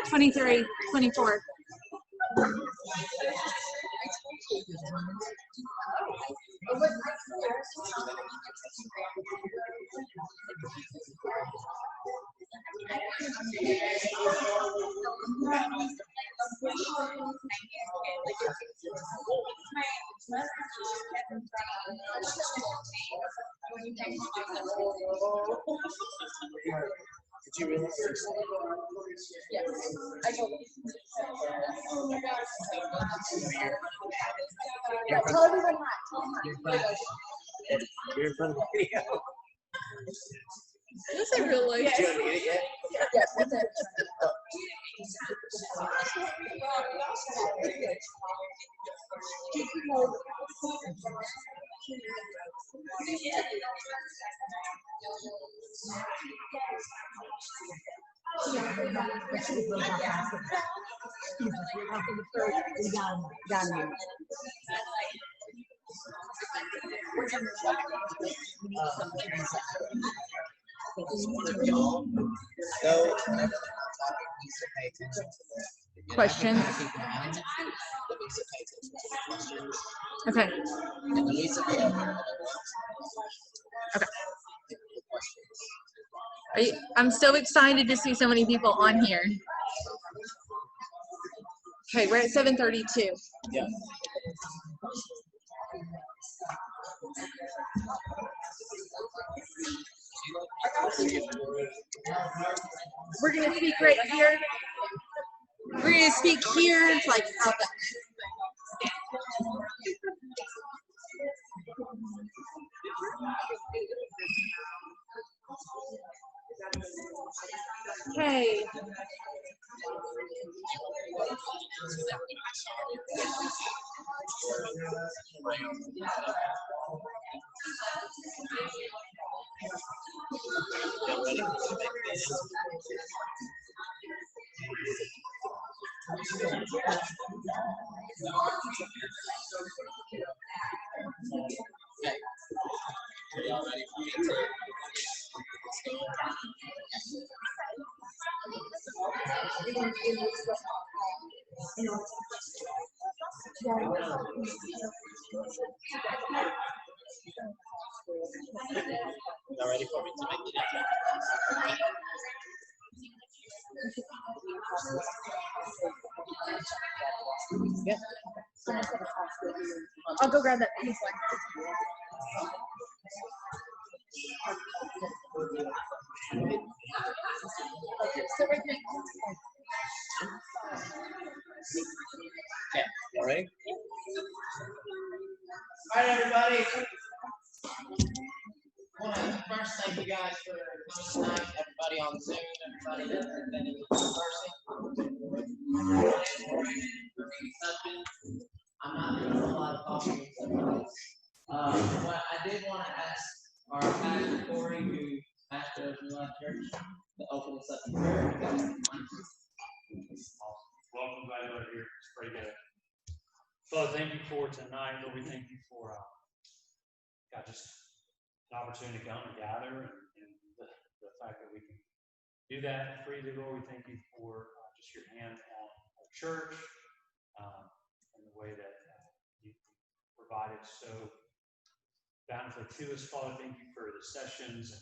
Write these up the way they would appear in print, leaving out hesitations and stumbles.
23, 24. Did you realize? Yes. I told him. Yeah, tell everyone hi. You're in front of the video. Is it real life? Did you want to eat it yet? Yes, that's it. So whenever they're talking, Lisa, pay attention to this. Questions? Lisa, pay attention to the questions. Okay. And Lisa, be open. Okay. I'm so excited to see so many people on here. Okay, we're at 7:32. Yeah. We're gonna speak right here. We're gonna speak here, like out back. Okay. Y'all ready for me to? Y'all ready for me to make the intro? Yeah. I'll go grab that piece. Okay, y'all ready? All right, everybody. I want to first thank you guys for coming tonight. Everybody on Zoom, everybody that's attending in person. I'm not doing a lot of talking. What I did want to ask our pastor Corey, who pastors New Life Church, to open us up in prayer. Welcome, glad you're here. It's pretty good. Father, thank you for tonight. Lord, we thank you for God, just an opportunity to come and gather, and the fact that we can do that freely. Lord, we thank you for just your hand on our church and the way that you provided so bountifully to us. Father, thank you for the sessions and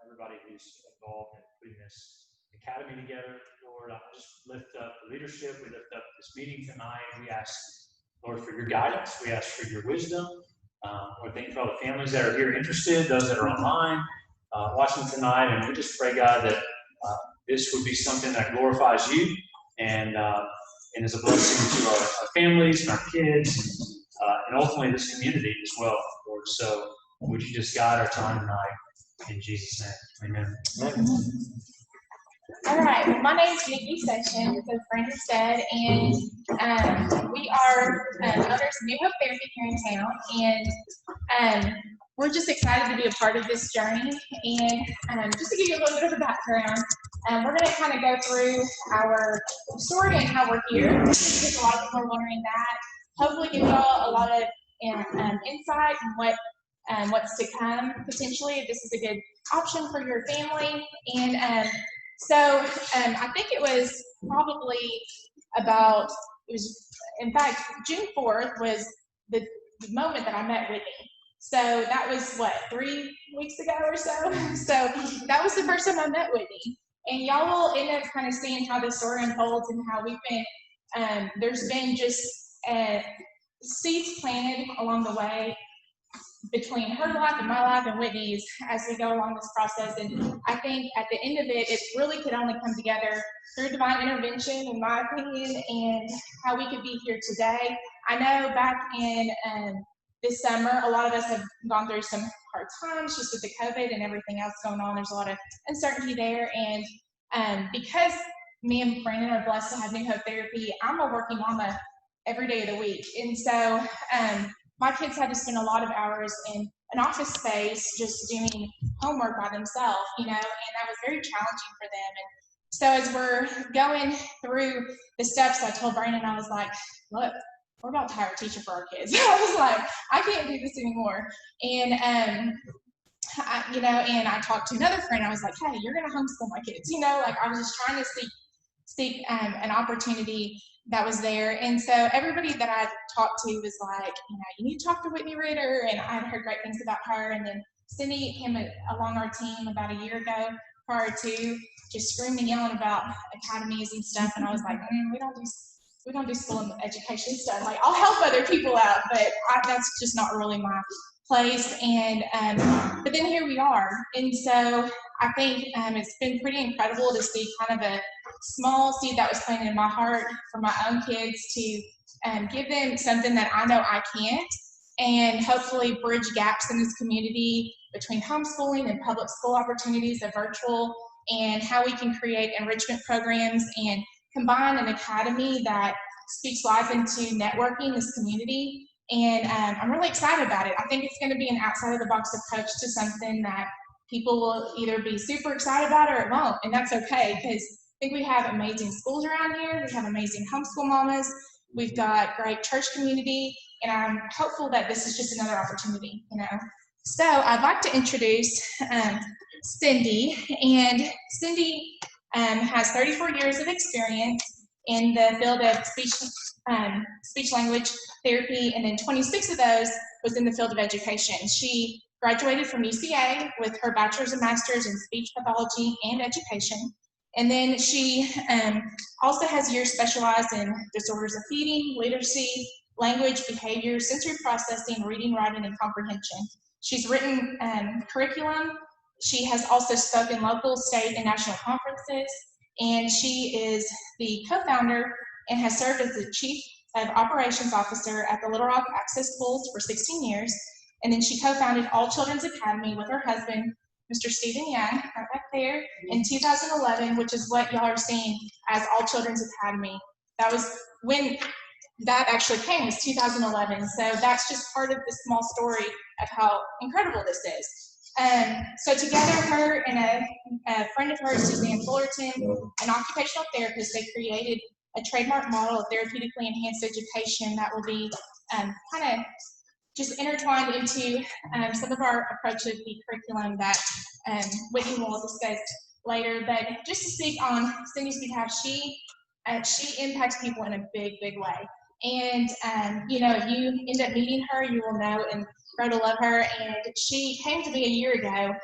everybody who's involved in putting this academy together. Lord, I just lift up the leadership. We lift up this meeting tonight. We ask, Lord, for your guidance. We ask for your wisdom. Lord, thank you for all the families that are here interested, those that are online watching tonight. And we just pray, God, that this would be something that glorifies you and is a blessing to our families and our kids and ultimately this community as well, Lord. So would you just guide our time tonight in Jesus' name. Amen. Amen. All right. Well, my name is Nikki Session, as Brandon said, and we are owners of New Hope Therapy here in town, and we're just excited to be a part of this journey. And just to give you a little bit of a background, we're going to kind of go through our story and how we're here, because a lot of people are wondering that. Hopefully, give y'all a lot of insight and what what's to come potentially, if this is a good option for your family. And so I think it was probably about, in fact, June 4th was the moment that I met Whitney. So that was what, 3 weeks ago or so? So that was the first time I met Whitney. And y'all will end up kind of seeing how the story unfolds and how we've been, there's been just seeds planted along the way between her life and my life and Whitney's as we go along this process. And I think at the end of it, it really could only come together through divine intervention, in my opinion, and how we could be here today. I know back in this summer, a lot of us have gone through some hard times just with the COVID and everything else going on. There's a lot of uncertainty there. And because me and Brandon are blessed to have New Hope Therapy, I'm a working mama every day of the week. And so my kids had to spend a lot of hours in an office space just doing homework by themselves, and that was very challenging for them. And so as we're going through the steps, I told Brandon, I was like, look, we're about to hire a teacher for our kids. I was like, I can't do this anymore. And, and I talked to another friend. I was like, hey, you're going to homeschool my kids. I was just trying to seek an opportunity that was there. And so everybody that I talked to was like, you need to talk to Whitney Ritter. And I had heard great things about her. And then Cindy came along our team about a year ago prior to, just screaming and yelling about academies and stuff. And I was like, we don't do school and education stuff. Like, I'll help other people out, but that's just not really my place. And but then here we are. And so I think it's been pretty incredible to see kind of a small seed that was planted in my heart for my own kids to give them something that I know I can't, and hopefully bridge gaps in this community between homeschooling and public school opportunities of virtual, and how we can create enrichment programs and combine an academy that speaks life into networking this community. And I'm really excited about it. I think it's going to be an outside of the box approach to something that people will either be super excited about or it won't, and that's okay, because I think we have amazing schools around here. We have amazing homeschool mamas. We've got great church community, and I'm hopeful that this is just another opportunity, So I'd like to introduce Cindy, and Cindy has 34 years of experience in the field of speech language therapy, and then 26 of those was in the field of education. She graduated from UCA with her bachelor's and master's in speech pathology and education. And then she also has years specialized in disorders of feeding, literacy, language, behavior, sensory processing, reading, writing, and comprehension. She's written curriculum. She has also spoken local, state, and national conferences. And she is the co-founder and has served as the Chief of Operations Officer at the Little Rock Access Schools for 16 years. And then she co-founded All Children's Academy with her husband, Mr. Stephen Young, right back there, in 2011, which is what y'all are seeing as All Children's Academy. That was when that actually came, was 2011. So that's just part of the small story of how incredible this is. So together, her and a friend of hers, Suzanne Fullerton, an occupational therapist, they created a trademark model of therapeutically enhanced education that will be kind of just intertwined into some of our approach of the curriculum that Whitney will discuss later. But just to speak on Cindy's behalf, she impacts people in a big, big way. And if you end up meeting her, you will know and grow to love her. And she came to me a year ago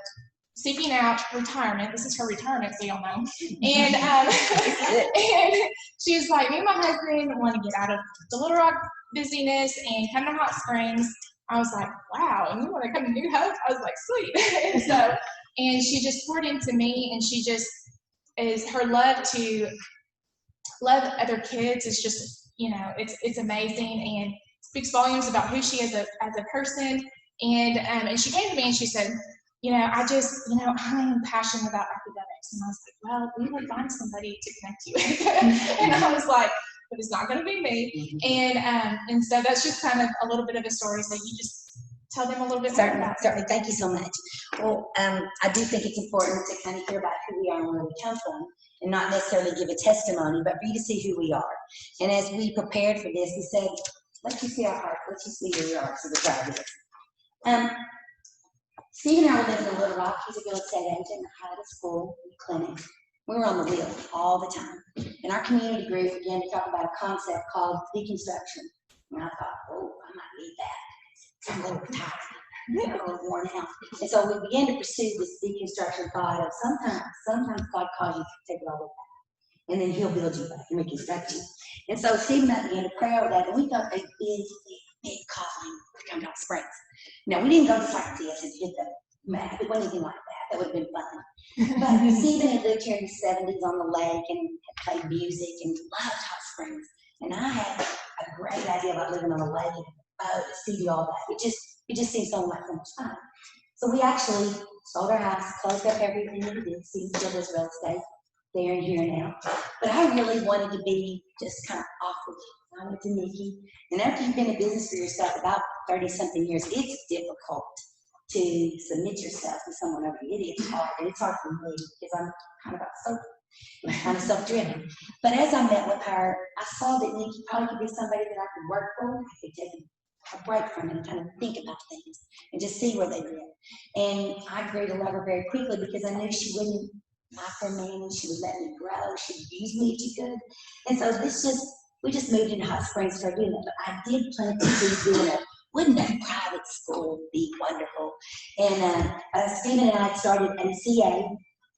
seeking out retirement. This is her retirement, so y'all know. And, and she was like, me and my husband want to get out of the Little Rock busyness and come to Hot Springs. I was like, wow, and you want to come to New Hope? I was like, sweet. And she just poured into me, and she just is, her love to love other kids is just, it's amazing, and speaks volumes about who she is as a person. And she came to me and she said, I am passionate about academics. And I was like, well, we would find somebody to connect you with. And I was like, but it's not going to be me. And so that's just kind of a little bit of a story. So you just tell them a little bit more about it. Certainly. Thank you so much. Well, I do think it's important to kind of hear about who we are and where we come from, and not necessarily give a testimony, but for you to see who we are. And as we prepared for this, we said, let you see our heart, let you see who we are, so the crowd is. Steve and I were living in Little Rock. He's a real estate agent, hired a school, clinic. We were on the wheel all the time. And our community group began to talk about a concept called deconstruction. And I thought, oh, I might need that. I'm a little tired. I'm a little worn out. And so we began to pursue this deconstruction thought of sometimes God calls you to take it all the way back. And then he'll build you back and reconstruct you. And so Steve and I began to pray over that, and we felt a big calling to come to Hot Springs. Now, we didn't go just like this and hit the map. It wasn't anything like that. That would have been fun. But Stephen had lived here in the 70s on the lake and had played music and loved Hot Springs. And I had a great idea about living on a lake and a boat, a sea, all that. It just seemed so much fun. So we actually sold our house, closed up everything that we did. Stephen still does real estate there and here now. But I really wanted to be just kind of off with it. I went to Nikki. And after you've been in business for yourself about 30-something years, it's difficult to submit yourself to someone over you. It's hard. And it's hard for me because I'm kind of kind of self-driven. But as I met with her, I saw that Nikki probably could be somebody that I could work for. I could take a break from it and kind of think about things and just see where they live. And I grew to love her very quickly because I knew she wouldn't micromanage. She would let me grow. She would use me if she could. And so we just moved into Hot Springs for doing that. But I did plan to see doing it. Wouldn't a private school be wonderful? And Stephen and I started an CA,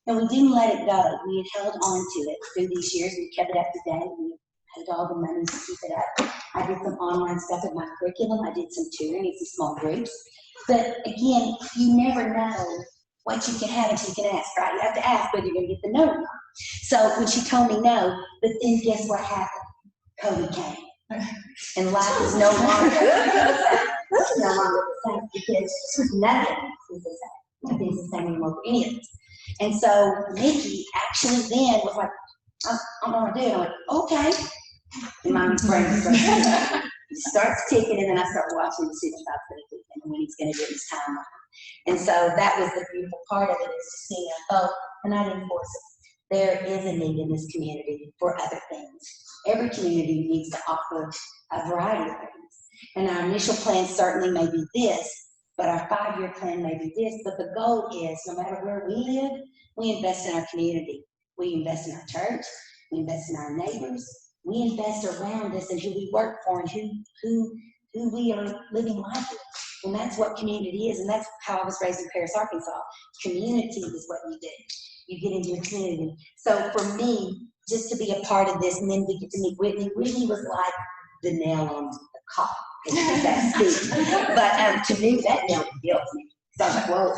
and we didn't let it go. We had held on to it through these years. We kept it up to date. We paid all the money to keep it up. I did some online stuff with my curriculum. I did some tutoring in some small groups. But again, you never know what you can have until you can ask, right? You have to ask whether you're going to get the no or not. So when she told me no, but then guess what happened? COVID came. And life is no longer the same because nothing is the same. Nothing's the same anymore for any of us. And so Nikki actually then was like, I'm going to do it. I'm like, okay. And my brain starts ticking, and then I start watching to see what God's going to do and when He's going to do His timeline. And so that was the beautiful part of it, is to see both, and I didn't force it. There is a need in this community for other things. Every community needs to offer a variety of things. And our initial plan certainly may be this, but our 5-year plan may be this. But the goal is, no matter where we live, we invest in our community. We invest in our church. We invest in our neighbors. We invest around us and who we work for and who we are living life with. And that's what community is. And that's how I was raised in Paris, Arkansas. Community is what you do. You get into a community. So for me, just to be a part of this, and then we get to meet Whitney. Whitney was like the nail on the coffin, that speech. But to me, that nail built me. So I was like, whoa,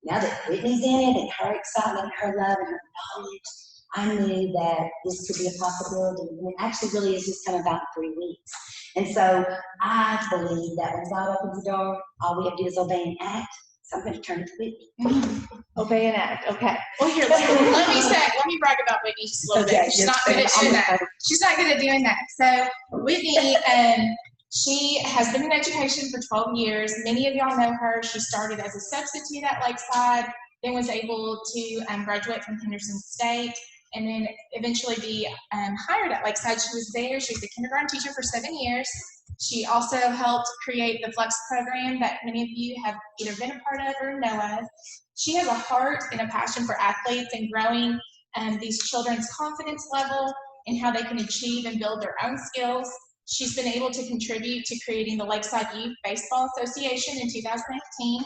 now that Whitney's in it, and her excitement, her love, and her knowledge, I knew that this could be a possibility. And it actually really is just come about in 3 weeks. And so I believe that when God opens the door, all we have to do is obey and act. So I'm going to turn it to Whitney. Obey and act. Okay. Well, here, let me brag about Whitney just a little bit. She's not good at doing that. She's not good at doing that. So Whitney, she has been in education for 12 years. Many of y'all know her. She started as a substitute at Lakeside, then was able to graduate from Henderson State, and then eventually be hired at Lakeside. She was there. She was a kindergarten teacher for 7 years. She also helped create the Flex program that many of you have either been a part of or know of. She has a heart and a passion for athletes and growing these children's confidence level and how they can achieve and build their own skills. She's been able to contribute to creating the Lakeside Youth Baseball Association in 2018.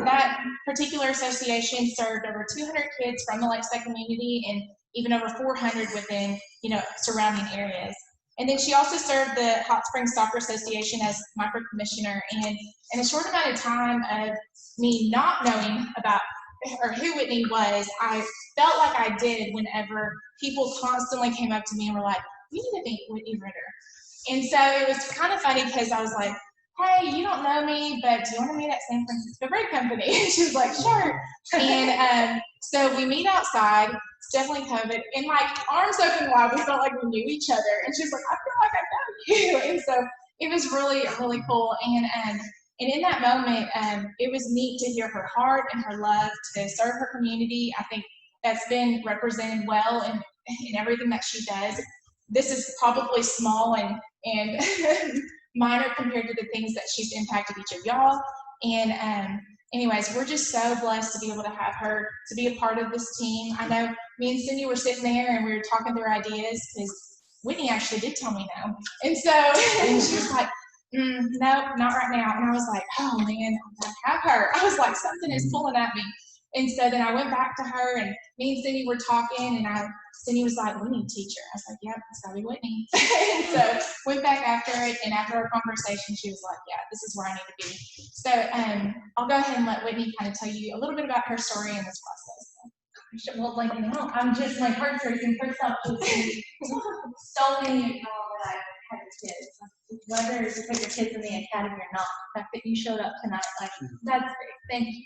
That particular association served over 200 kids from the Lakeside community and even over 400 within, surrounding areas. And then she also served the Hot Springs Soccer Association as micro commissioner. And in a short amount of time of me not knowing about or who Whitney was, I felt like I did whenever people constantly came up to me and were like, "You need to meet Whitney Ritter." And so it was kind of funny because I was like, "Hey, you don't know me, but do you want to meet at San Francisco Bread Company?" And she was like, "Sure." And so we meet outside. It's definitely COVID. And like arms open wide, we felt like we knew each other. And she's like, "I feel like I know you." And so it was really, really cool. And in that moment, it was neat to hear her heart and her love to serve her community. I think that's been represented well in everything that she does. This is probably small and minor compared to the things that she's impacted each of y'all. And anyways, we're just so blessed to be able to have her to be a part of this team. I know me and Cindy were sitting there and we were talking through ideas because Whitney actually did tell me no. And so she was like, no, not right now. And I was like, oh man, I have her. I was like, something is pulling at me. And so then I went back to her and me and Cindy were talking and Cindy was like, we need a teacher. I was like, yep, it's gotta be Whitney. And so went back after it, and after our conversation, she was like, yeah, this is where I need to be. So I'll go ahead and let Whitney kind of tell you a little bit about her story in this process. Well, like, my heart's racing. First off, just so many of y'all that I've had as kids, whether it's put your kids in the academy or not, the fact that you showed up tonight, like, that's great. Thank you.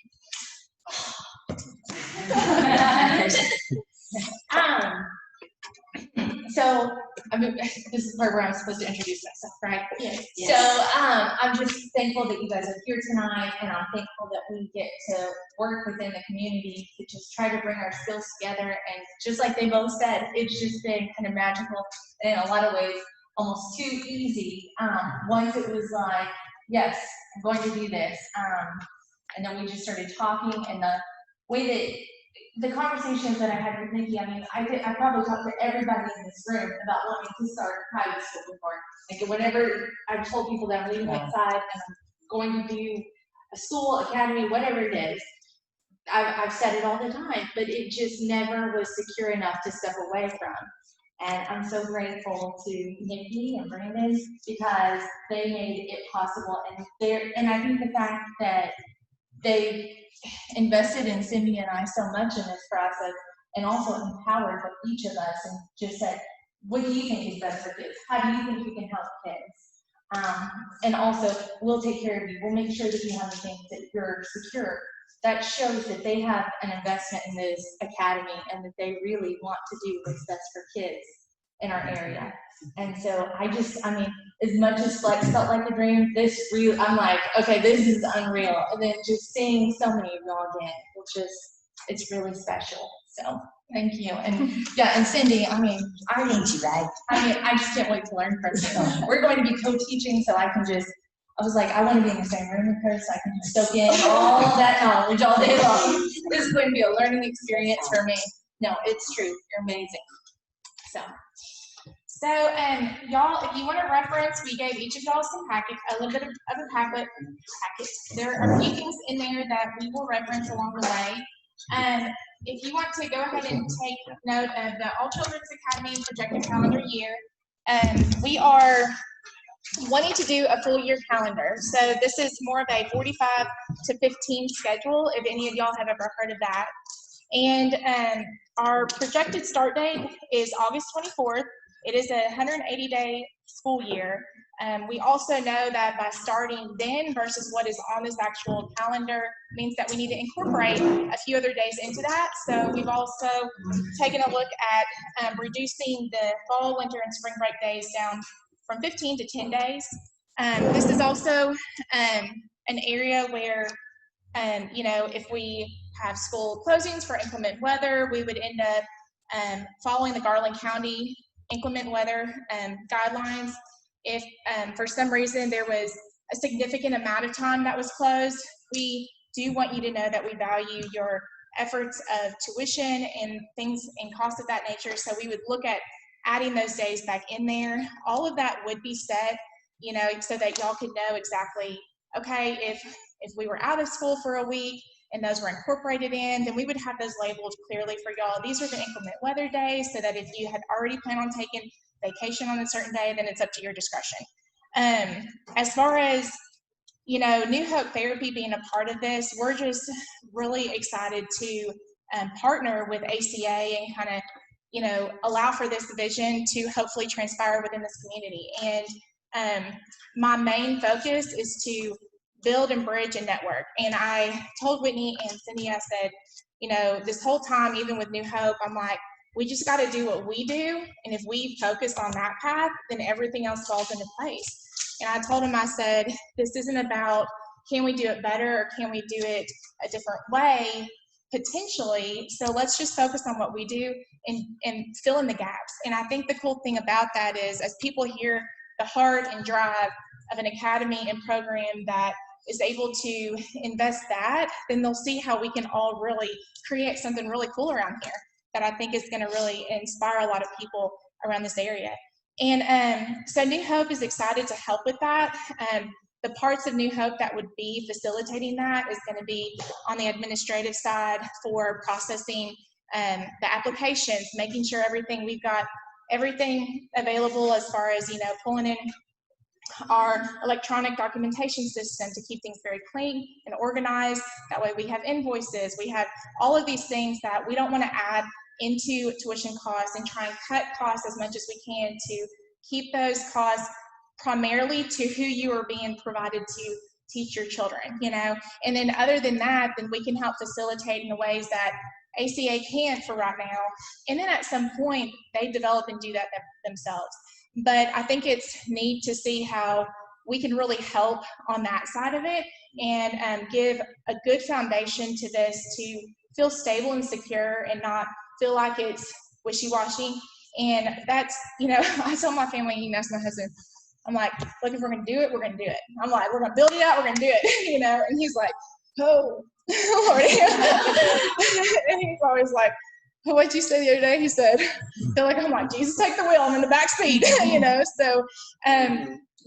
So, this is where I'm supposed to introduce myself, right? Yes. So, I'm just thankful that you guys are here tonight, and I'm thankful that we get to work within the community to just try to bring our skills together. And just like they both said, it's just been kind of magical, and in a lot of ways, almost too easy. Once it was like, yes, I'm going to do this. And then we just started talking, and the way that the conversations that I had with Nikki, I probably talked to everybody in this room about wanting to start private school before. Like, whenever I've told people that I'm leaving outside and I'm going to do a school, academy, whatever it is, I've said it all the time, but it just never was secure enough to step away from. And I'm so grateful to Nikki and Brandon because they made it possible. And I think the fact that they invested in Cindy and I so much in this process, and also empowered each of us and just said, what do you think is best for kids? How do you think you can help kids? And also, we'll take care of you. We'll make sure that you have the things that you're secure. That shows that they have an investment in this academy and that they really want to do what's best for kids in our area. And so as much as Flex felt like a dream, I'm like, okay, this is unreal. And then just seeing so many of y'all again, it's really special. So thank you. And yeah, and Cindy, I need you, right? I just can't wait to learn from you. We're going to be co-teaching, so I was like, I want to be in the same room with her so I can just soak in all of that knowledge all day long. This is going to be a learning experience for me. No, it's true. You're amazing. So, y'all, if you want to reference, we gave each of y'all a little bit of a packet. There are a few things in there that we will reference along the way. If you want to go ahead and take note of the All Children's Academy projected calendar year, we are wanting to do a full year calendar. So this is more of a 45 to 15 schedule, if any of y'all have ever heard of that. And our projected start date is August 24th. It is a 180-day school year. We also know that by starting then versus what is on this actual calendar means that we need to incorporate a few other days into that. So we've also taken a look at reducing the fall, winter, and spring break days down from 15 to 10 days. This is also an area where, if we have school closings for inclement weather, we would end up following the Garland County inclement weather guidelines. If for some reason there was a significant amount of time that was closed, we do want you to know that we value your efforts of tuition and things and costs of that nature. So we would look at adding those days back in there. All of that would be set, so that y'all could know exactly, okay, if we were out of school for a week and those were incorporated in, then we would have those labeled clearly for y'all. These are the inclement weather days, so that if you had already planned on taking vacation on a certain day, then it's up to your discretion. As far as, New Hope Therapy being a part of this, we're just really excited to partner with ACA and kind of, allow for this vision to hopefully transpire within this community. And my main focus is to build and bridge a network. And I told Whitney and Cindy, I said, this whole time, even with New Hope, I'm like, we just got to do what we do. And if we focus on that path, then everything else falls into place. And I told him, I said, this isn't about, can we do it better or can we do it a different way, potentially. So let's just focus on what we do and fill in the gaps. And I think the cool thing about that is, as people hear the heart and drive of an academy and program that is able to invest that, then they'll see how we can all really create something really cool around here that I think is going to really inspire a lot of people around this area. And so New Hope is excited to help with that. The parts of New Hope that would be facilitating that is going to be on the administrative side for processing the applications, making sure we've got everything available as far as, pulling in our electronic documentation system to keep things very clean and organized. That way we have invoices, we have all of these things that we don't want to add into tuition costs, and try and cut costs as much as we can to keep those costs primarily to who you are being provided to teach your children, and then other than that, then we can help facilitate in the ways that ACA can for right now, and then at some point they develop and do that themselves. But I think it's neat to see how we can really help on that side of it, and give a good foundation to this to feel stable and secure and not feel like it's wishy-washy. And that's, I tell my family, ask my husband, I'm like, look, if we're going to do it, we're going to do it. I'm like, we're going to build it out, we're going to do it, and he's like, oh, Lord. And he's always like, what'd you say the other day? He said, I'm like, Jesus, take the wheel, I'm in the back seat, so,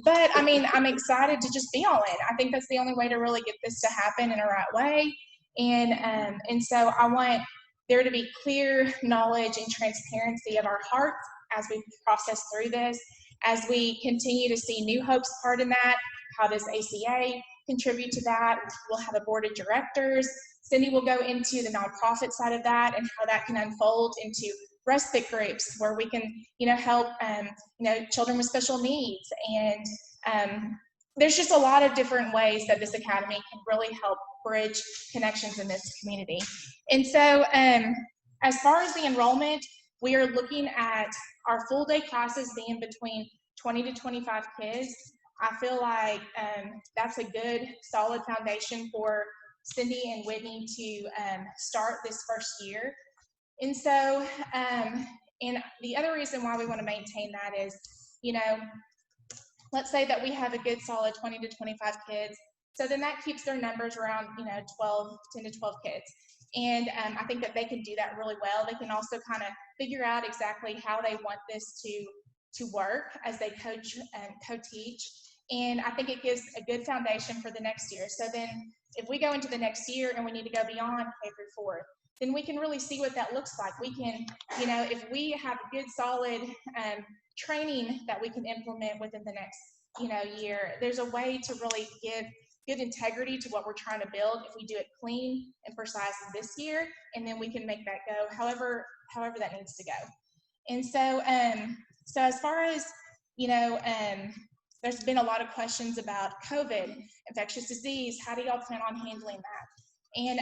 but I mean, I'm excited to just be all in. I think that's the only way to really get this to happen in a right way. And so I want there to be clear knowledge and transparency of our hearts as we process through this, as we continue to see New Hope's part in that. How does ACA contribute to that? We'll have a board of directors. Cindy will go into the nonprofit side of that and how that can unfold into respite groups where we can, help, children with special needs. And there's just a lot of different ways that this academy can really help bridge connections in this community. And so as far as the enrollment, we are looking at our full day classes being between 20 to 25 kids. I feel like that's a good, solid foundation for Cindy and Whitney to start this first year. And so, and the other reason why we want to maintain that is, let's say that we have a good, solid 20 to 25 kids. So then that keeps their numbers around, 10 to 12 kids. And I think that they can do that really well. They can also kind of figure out exactly how they want this to work as they coach and co-teach. And I think it gives a good foundation for the next year. So then if we go into the next year and we need to go beyond K through 4, then we can really see what that looks like. We can, if we have good, solid training that we can implement within the next, year, there's a way to really give good integrity to what we're trying to build if we do it clean and precise this year, and then we can make that go however that needs to go. And so, so as far as, there's been a lot of questions about COVID, infectious disease. How do y'all plan on handling that?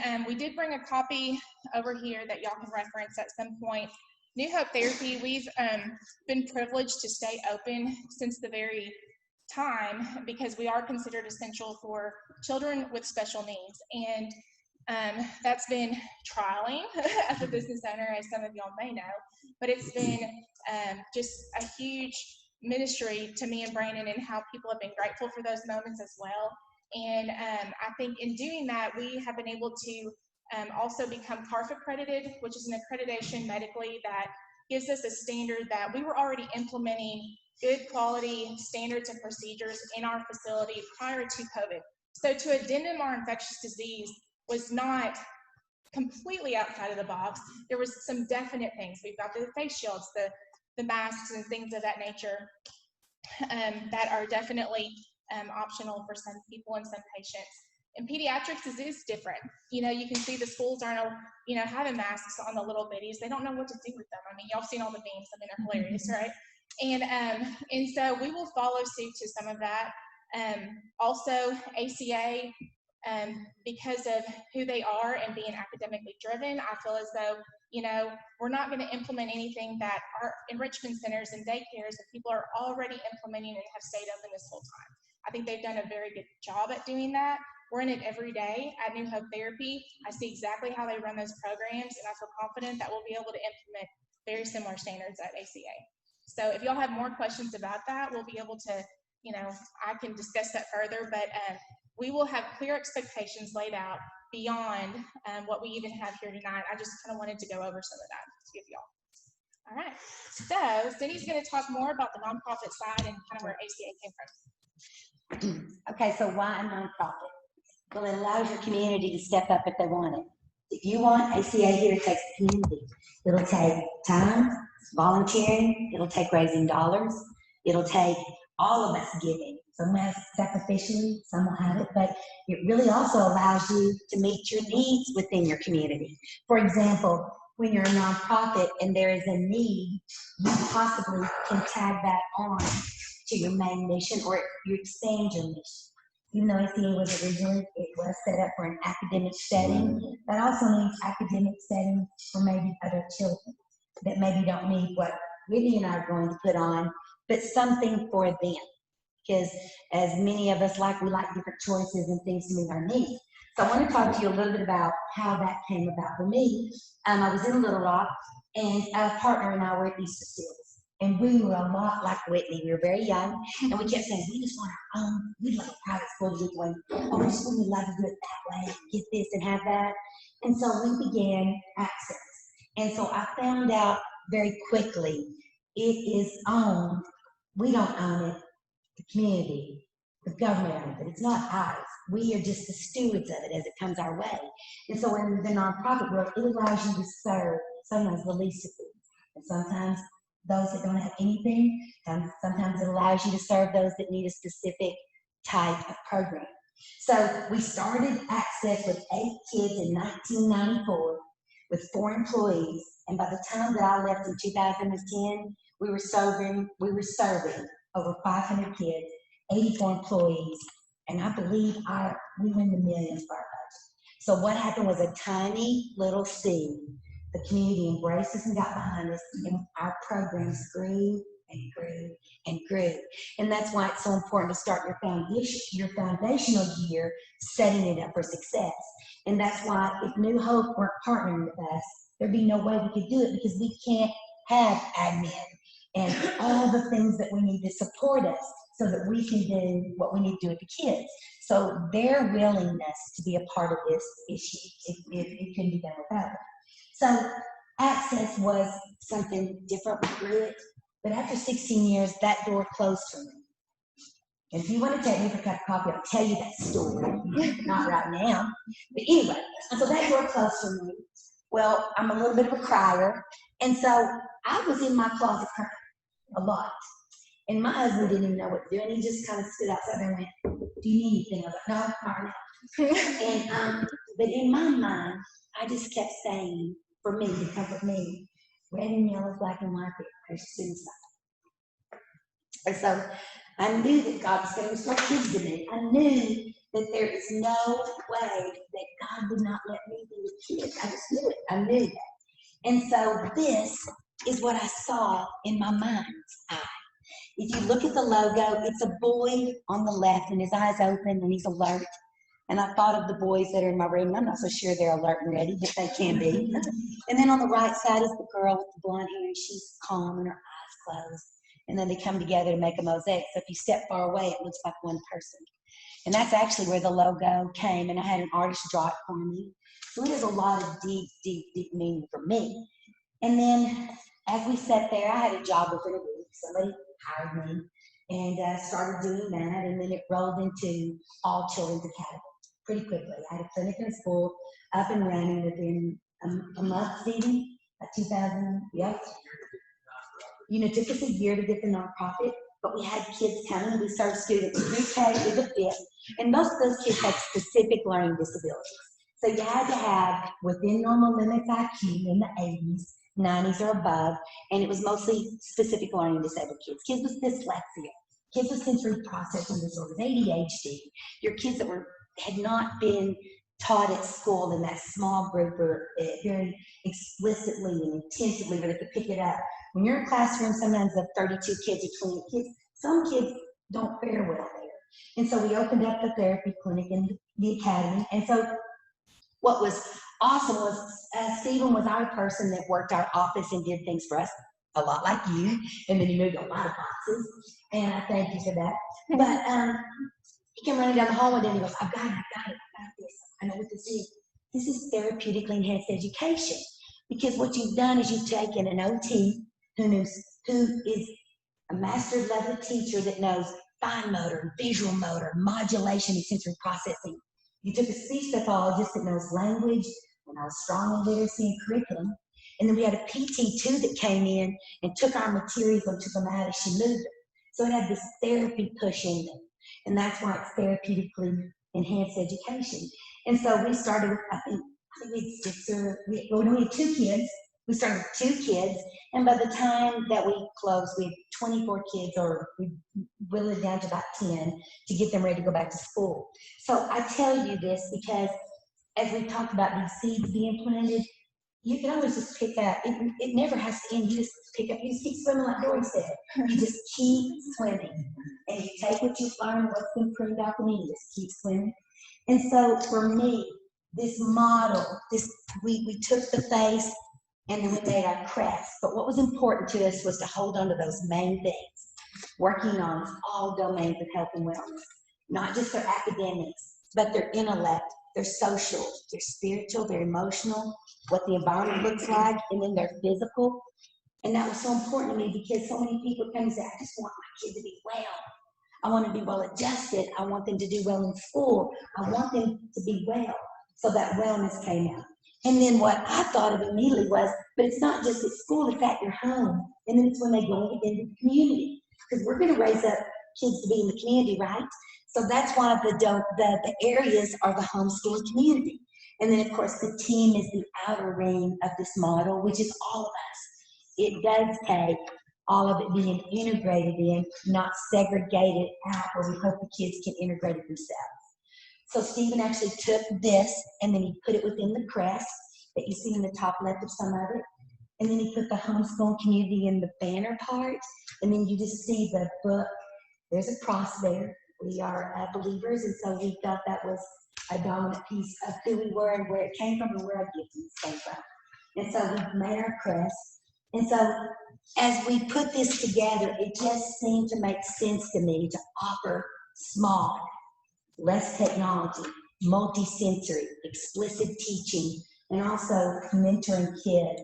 And we did bring a copy over here that y'all can reference at some point. New Hope Therapy, we've been privileged to stay open since the very time because we are considered essential for children with special needs. And that's been trialing as a business owner, as some of y'all may know, but it's been just a huge ministry to me and Brandon, and how people have been grateful for those moments as well. And I think in doing that, we have been able to also become CARF accredited, which is an accreditation medically that gives us a standard that we were already implementing good quality standards and procedures in our facility prior to COVID. So to addendum our infectious disease was not completely outside of the box. There was some definite things. We've got the face shields, the masks and things of that nature that are definitely optional for some people and some patients. In pediatrics, is different. You can see the schools aren't, having masks on the little bitties. They don't know what to do with them. I mean, y'all seen all the memes. I mean, they're hilarious, right? And so we will follow suit to some of that. Also, ACA, because of who they are and being academically driven, I feel as though, we're not going to implement anything that our enrichment centers and daycares that people are already implementing and have stayed open this whole time. I think they've done a very good job at doing that. We're in it every day at New Hope Therapy. I see exactly how they run those programs, and I feel confident that we'll be able to implement very similar standards at ACA. So if y'all have more questions about that, we'll be able to, I can discuss that further, but we will have clear expectations laid out beyond what we even have here tonight. I just kind of wanted to go over some of that to give y'all. All right, so Cindy's going to talk more about the nonprofit side and kind of where ACA came from. Okay, so why a nonprofit? Well, it allows your community to step up if they want it. If you want, ACA here takes the community. It'll take time, volunteering, it'll take raising dollars, it'll take all of us giving. Some have sacrificially, some will have it, but it really also allows you to meet your needs within your community. For example, when you're a nonprofit and there is a need, you possibly can tag that on to your main mission, or you expand your mission. Even though ACA was originally, it was set up for an academic setting, that also means academic setting for maybe other children that maybe don't need what Whitney and I are going to put on, but something for them. Because as many of us we like different choices and things to meet our needs. So I want to talk to you a little bit about how that came about for me. I was in Little Rock, and a partner and I were at Easter Seals. And we were a lot like Whitney. We were very young, and we kept saying, we just want our own, we'd like a private school. We'd going, oh, we just would love to do it that way, get this and have that. And so we began Access. And so I found out very quickly, it is owned, we don't own it, the community, the government owns it. It's not ours. We are just the stewards of it as it comes our way. And so in the nonprofit world, it allows you to serve sometimes the least of things, and sometimes those that don't have anything, and sometimes it allows you to serve those that need a specific type of program. So we started Access with 8 kids in 1994 with 4 employees, and by the time that I left in 2010, we were serving over 500 kids, 84 employees, and I believe we were in the millions for our budget. So what happened was a tiny little seed. The community embraced us and got behind us, and our programs grew and grew and grew. And that's why it's so important to start your foundational year setting it up for success. And that's why if New Hope weren't partnering with us, there'd be no way we could do it, because we can't have admin and all the things that we need to support us so that we can do what we need to do with the kids. So their willingness to be a part of this issue, it couldn't be done without it. So Access was something different, we grew it, but after 16 years, that door closed for me. And if you want to take me for a cup of coffee, I'll tell you that story. Not right now. But anyway, so that door closed for me. Well, I'm a little bit of a crier, and so I was in my closet crying a lot. And my husband didn't even know what to do, and he just kind of stood outside there and went, do you need anything? I was like, no, not now. And, but in my mind, I just kept saying, for me, to comfort me, red and yellow, black and white, there's suicide. And so I knew that God was going to restore kids to me. I knew that there is no way that God would not let me be with kids. I just knew it. I knew that. And so this is what I saw in my mind's eye. If you look at the logo, it's a boy on the left, and his eyes open, and he's alert. And I thought of the boys that are in my room. I'm not so sure they're alert and ready, but they can be. And then on the right side is the girl with the blonde hair, and she's calm and her eyes closed. And then they come together to make a mosaic. So if you step far away, it looks like one person. And that's actually where the logo came, and I had an artist draw it for me. So it has a lot of deep, deep, deep meaning for me. And then as we sat there, I had a job within a week. Somebody hired me and started doing that, and then it rolled into All Children's Academy pretty quickly. I had a clinic in school up and running within a month, Stevie, 2000, yep. You know, it took us a year to get the nonprofit, but we had kids coming, and we started students pre-K to the 5th, and most of those kids had specific learning disabilities. So you had to have within normal limits IQ in the 80s, 90s or above, and it was mostly specific learning disabled kids. Kids with dyslexia, kids with sensory processing disorders, ADHD, your kids that had not been taught at school in that small group or very explicitly and intensively where they could pick it up. When you're in a classroom, sometimes of 32 kids or 20 kids, some kids don't fare well there. And so we opened up the therapy clinic in the academy. And so what was awesome was Stephen was our person that worked our office and did things for us, a lot like you. And then he moved a lot of boxes. And I thank you for that. But He came running down the hallway, then he goes, I've got it, I got this. I know what this is. This is therapeutically enhanced education. Because what you've done is you've taken an OT who is a master level teacher that knows fine motor, visual motor, modulation, and sensory processing. You took a speech pathologist that knows language and knows strong in literacy and curriculum. And then we had a PT too that came in and took our materials and took them out as she moved them. So it had this therapy push in it. And that's why it's therapeutically enhanced education. And so we started with, I think we had 2 kids. We started with 2 kids. And by the time that we closed, we had 24 kids, or we whittled it down to about 10 to get them ready to go back to school. So I tell you this because as we talked about these seeds being planted, you can always just pick up. It never has to end. You just pick up. You just keep swimming like Dory said. You just keep swimming. And you take what you've learned, what's been proved out, and you just keep swimming. And so for me, this model, we took the face and then we made our crest. But what was important to us was to hold on to those main things, working on all domains of health and wellness, not just their academics, but their intellect, their social, their spiritual, their emotional, what the environment looks like, and then their physical. And that was so important to me because so many people come and say, I just want my kid to be well. I want to be well adjusted. I want them to do well in school. I want them to be well. So that wellness came out. And then what I thought of immediately was, but it's not just at school, it's at your home. And then it's when they go into the community. Because we're going to raise up kids to be in the community, right? So that's why the areas are the homeschooling community. And then, of course, the team is the outer ring of this model, which is all of us. It does take all of it being integrated in, not segregated out, where we hope the kids can integrate it themselves. So Stephen actually took this, and then he put it within the crest that you see in the top left of some of it. And then he put the homeschooling community in the banner part. And then you just see the book. There's a cross there. We are believers, and so we felt that was a dominant piece of who we were and where it came from and where our giftings came from. And so we made our crest. And so as we put this together, it just seemed to make sense to me to offer small, less technology, multi-sensory, explicit teaching, and also mentoring kids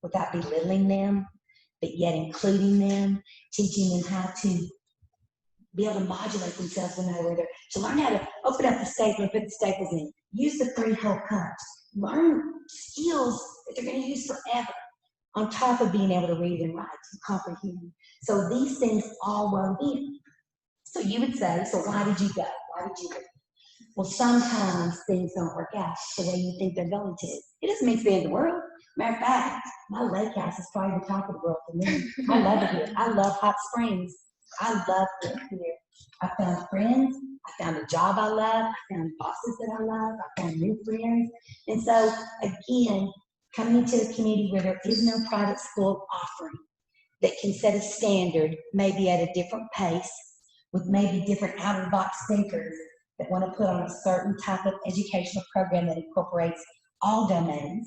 without belittling them, but yet including them, teaching them how to be able to modulate themselves when they're there, to learn how to open up the staple and put the staples in, use the 3-hole cups, learn skills that they're going to use forever, on top of being able to read and write and comprehend. So these things all wove in. So you would say, so why did you go? Why did you go? Well, sometimes things don't work out the way you think they're going to. It doesn't mean it's the end of the world. Matter of fact, my lake house is probably the top of the world for me. I love it here. I love Hot Springs. I love it here. I found friends. I found a job I love. I found bosses that I love. I found new friends. And so, again, coming into a community where there is no private school offering that can set a standard, maybe at a different pace, with maybe different out-of-the-box thinkers that want to put on a certain type of educational program that incorporates all domains,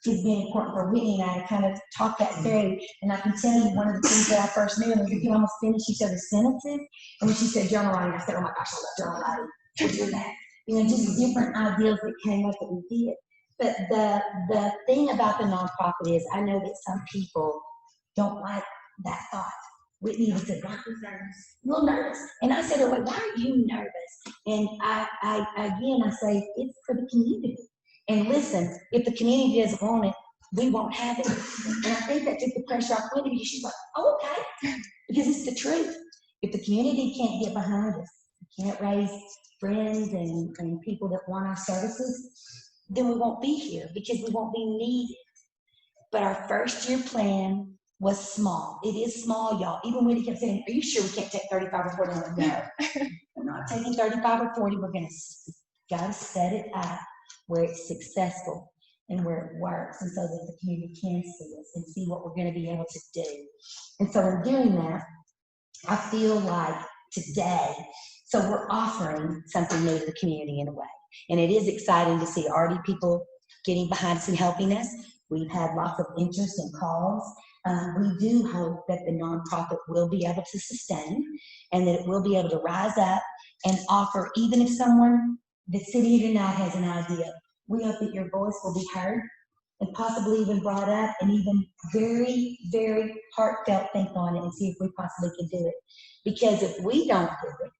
is being important for Whitney and I to kind of talk that through. And I can tell you one of the things that I first knew, and we could almost finish each other's sentences. And when she said journal writing, I said, oh my gosh, I love journal writing. We're doing that. You know, just different ideas that came up that we did. But the thing about the nonprofit is, I know that some people don't like that thought. Whitney was a little nervous. And I said, oh, wait, why are you nervous? And I say, it's for the community. And listen, if the community doesn't want it, we won't have it. And I think that took the pressure off Whitney because she's like, oh, okay. Because it's the truth. If the community can't get behind us, can't raise friends and people that want our services, then we won't be here because we won't be needed. But our first year plan was small. It is small, y'all. Even when he kept saying, are you sure we can't take 35 or 40? I'm like, no, we're not taking 35 or 40. We're gotta set it up where it's successful and where it works, and so that the community can see us and see what we're going to be able to do. And so in doing that, I feel like today, so we're offering something new to the community in a way. And it is exciting to see already people getting behind us and helping us. We've had lots of interest and calls. We do hope that the nonprofit will be able to sustain and that it will be able to rise up and offer, even if someone that's sitting here tonight has an idea, we hope that your voice will be heard and possibly even brought up and even very, very heartfelt think on it and see if we possibly can do it. Because if we don't do it,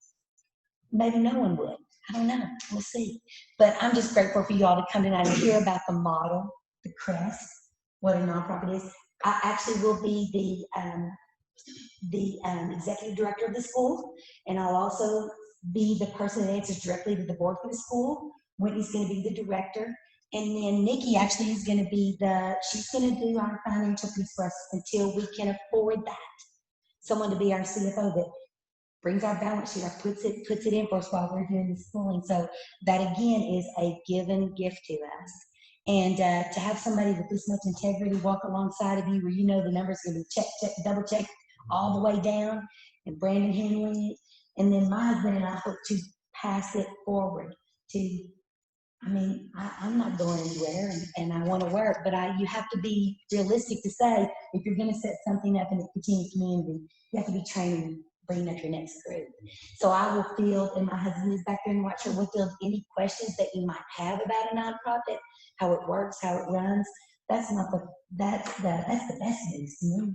maybe no one would. I don't know. We'll see. But I'm just grateful for you all to come tonight and hear about the model, the crest, what a nonprofit is. I actually will be the executive director of the school, and I'll also be the person that answers directly to the board for the school. Whitney's going to be the director, and then Nikki actually is going to be she's going to do our financial piece for us until we can afford that. Someone to be our CFO that brings our balance sheet, or puts it in for us while we're doing the schooling. So that again is a given gift to us. And to have somebody with this much integrity walk alongside of you, where you know the numbers are going to be double checked all the way down, and Brandon handling it, and then my husband and I hope to pass it forward to. I'm not going anywhere, and I want to work, but you have to be realistic to say, if you're going to set something up in the continuing community, you have to be training, bringing up your next group. So I will field, and my husband is back there and watch her, we'll field any questions that you might have about a nonprofit, how it works, how it runs. That's the best news to me.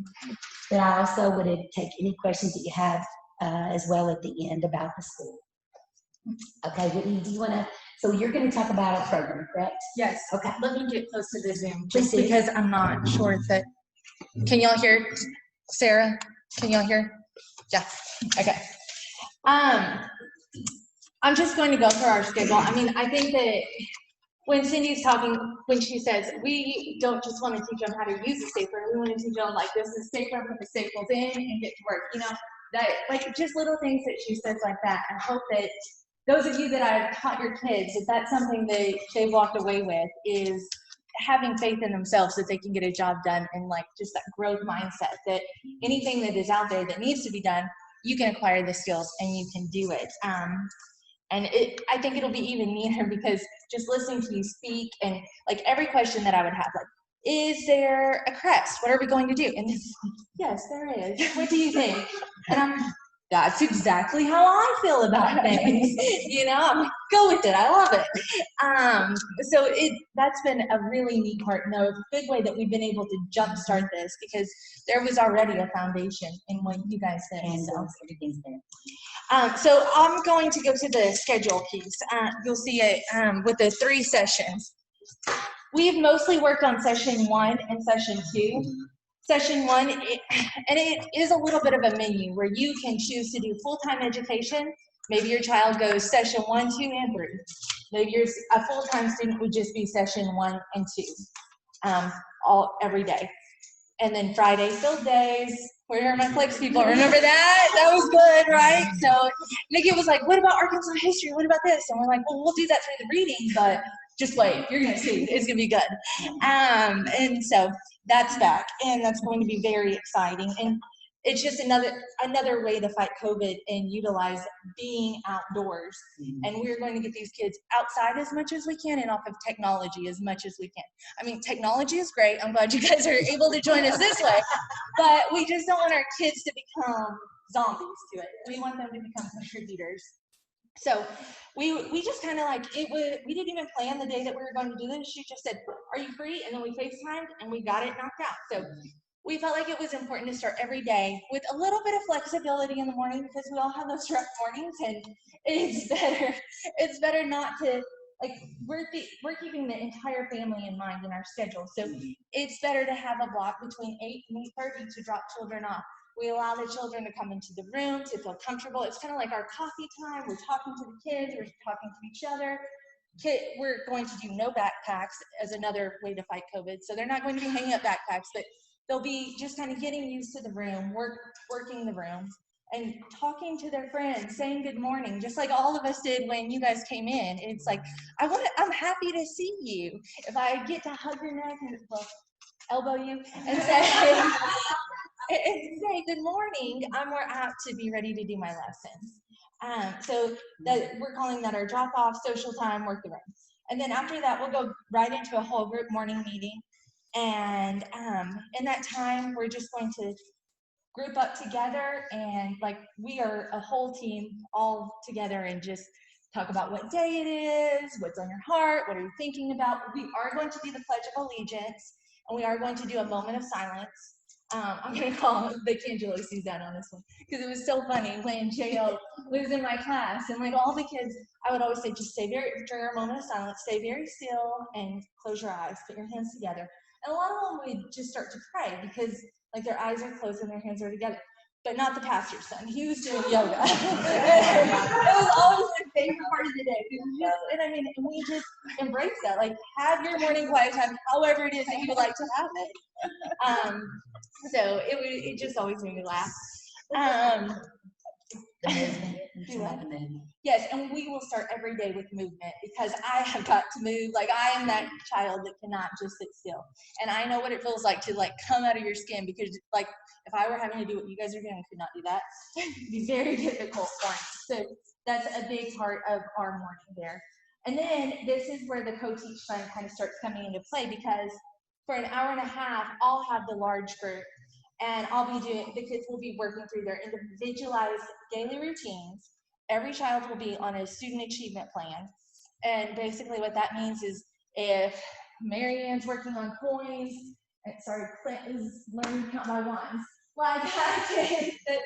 But I also would take any questions that you have as well at the end about the school. Okay, Whitney, do you want to? So you're going to talk about our program, correct? Yes. Okay. Let me get close to the Zoom, Please just do. because I'm not sure that, can y'all hear Sarah? Can y'all hear? Yeah, okay. I'm just going to go through our schedule. I mean, I think that when Cindy's talking, when she says, we don't just want to teach them how to use a stapler, we want to teach them like this is stapler, put the staples in and get to work. You know, that like just little things that she says like that. I hope that those of you that I've taught your kids, if that's something they've walked away with, is having faith in themselves that they can get a job done, and like just that growth mindset that anything that is out there that needs to be done, you can acquire the skills and you can do it. And I think it'll be even neater because just listening to you speak and like every question that I would have, like, is there a crest? What are we going to do? And it's like, yes, there is. What do you think? And that's exactly how I feel about things. You know, I'm like, go with it. I love it. So that's been a really neat part and a good way that we've been able to jumpstart this, because there was already a foundation in what you guys did. And So everything's there. so I'm going to go to the schedule piece. You'll see it with the 3 sessions. We've mostly worked on session 1 and session 2. Session 1, it is a little bit of a menu where you can choose to do full-time education. Maybe your child goes session 1, 2, and 3. Maybe a full-time student would just be session 1 and 2 every day. And then Friday field days. Where are my flex people? Remember that? That was good, right? So Nikki was like, what about Arkansas history? What about this? And we're like, well, we'll do that through the reading, but just wait. You're going to see. It's going to be good. And so that's back, and that's going to be very exciting. And it's just another way to fight COVID and utilize being outdoors. And we're going to get these kids outside as much as we can and off of technology as much as we can. I mean, technology is great. I'm glad you guys are able to join us this way, but we just don't want our kids to become zombies to it. We want them to become contributors. So we just kind of like, we didn't even plan the day that we were going to do this. She just said, are you free? And then we FaceTimed and we got it knocked out. So we felt like it was important to start every day with a little bit of flexibility in the morning, because we all have those rough mornings, and it's better not to, like, we're keeping the entire family in mind in our schedule. So it's better to have a block between 8 and 8:30 to drop children off. We allow the children to come into the room to feel comfortable. It's kind of like our coffee time. We're talking to the kids, we're talking to each other. We're going to do no backpacks as another way to fight COVID. So they're not going to be hanging up backpacks, but they'll be just kind of getting used to the room, working the room, and talking to their friends, saying good morning, just like all of us did when you guys came in. It's like, I'm happy to see you. If I get to hug your neck and elbow you and say, good morning, I'm more apt to be ready to do my lessons. So that we're calling that our drop-off, social time, work the room. And then after that, we'll go right into a whole group morning meeting. And in that time, we're just going to group up together and like we are a whole team all together and just talk about what day it is, what's on your heart, what are you thinking about. We are going to do the Pledge of Allegiance and we are going to do a moment of silence. I'm going to call Vicky and Julie Suzanne on this one because it was so funny when J.O. was in my class and like all the kids, I would always say, just stay during our moment of silence, stay very still and close your eyes, put your hands together. And a lot of them would just start to pray because like their eyes are closed and their hands are together. But not the pastor's son. He was doing yoga. It was always my favorite part of the day. It was just, and I mean, and we just embrace that. Like, have your morning quiet time, however it is that you would like to have it. So it just always made me laugh. Yes, and we will start every day with movement because I have got to move. Like I am that child that cannot just sit still. And I know what it feels like to like come out of your skin because like if I were having to do what you guys are doing, I could not do that. It'd be very difficult for me. So that's a big part of our morning there. And then this is where the co-teach time kind of starts coming into play because for an hour and a half, I'll have the large group and the kids will be working through their individualized daily routines. Every child will be on a student achievement plan. And basically what that means is if Mary Ann's working on coins, and sorry, Clint is learning to count by ones, like that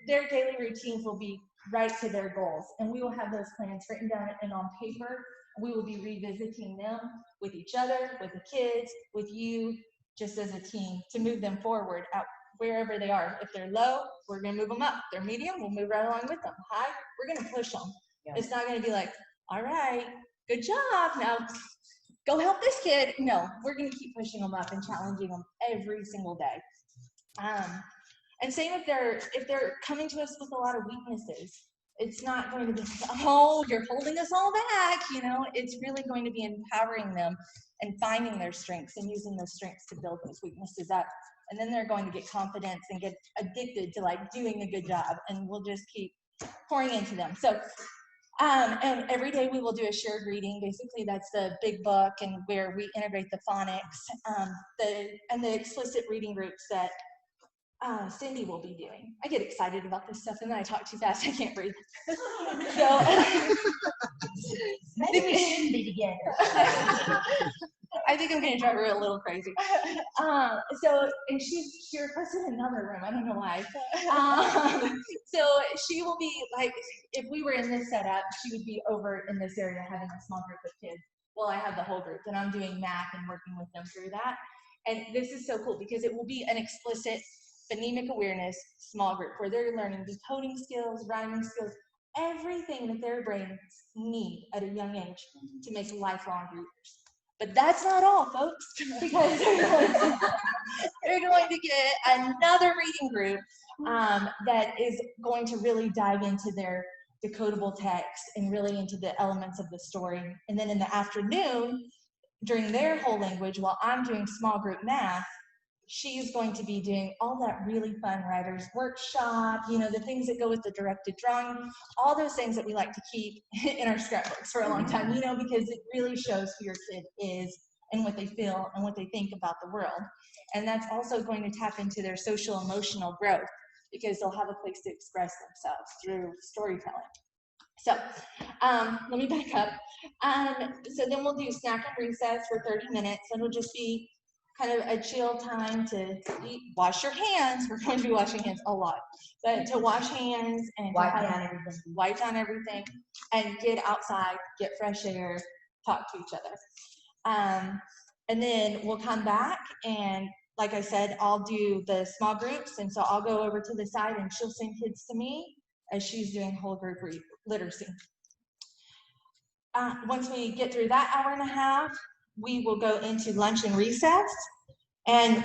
their daily routines will be right to their goals. And we will have those plans written down and on paper. We will be revisiting them with each other, with the kids, with you, just as a team to move them forward at wherever they are. If they're low, we're going to move them up. If they're medium, we'll move right along with them. High, we're going to push them. Yeah. It's not going to be like, all right, good job. Now go help this kid. No, we're going to keep pushing them up and challenging them every single day. And same if they're coming to us with a lot of weaknesses. It's not going to be, oh, you're holding us all back. You know, it's really going to be empowering them and finding their strengths and using those strengths to build those weaknesses up. And then they're going to get confidence and get addicted to like doing a good job, and we'll just keep pouring into them. So, and every day we will do a shared reading. Basically, that's the big book and where we integrate the phonics, the explicit reading groups that Cindy will be doing. I get excited about this stuff and then I talk too fast, I can't breathe. So Maybe we shouldn't be together. I think I'm gonna drive her a little crazy. And she requested another room, I don't know why. So she will be like, if we were in this setup, she would be over in this area having a small group of kids. Well, I have the whole group and I'm doing math and working with them through that. And this is so cool because it will be an explicit phonemic awareness small group where they're learning decoding skills, rhyming skills, everything that their brains need at a young age to make lifelong readers. But that's not all, folks, because they're going to get another reading group that is going to really dive into their decodable text and really into the elements of the story. And then in the afternoon, during their whole language, while I'm doing small group math, she's going to be doing all that really fun writer's workshop, you know, the things that go with the directed drawing, all those things that we like to keep in our scrapbooks for a long time, you know, because it really shows who your kid is and what they feel and what they think about the world. And that's also going to tap into their social emotional growth because they'll have a place to express themselves through storytelling. So let me back up. So then we'll do snack and recess for 30 minutes, and it'll just be kind of a chill time to eat, wash your hands. We're going to be washing hands a lot, but to wash hands and wipe down everything and get outside, get fresh air, talk to each other. And then we'll come back and like I said, I'll do the small groups. And so I'll go over to the side and she'll send kids to me as she's doing whole group literacy. Once we get through that hour and a half, we will go into lunch and recess. And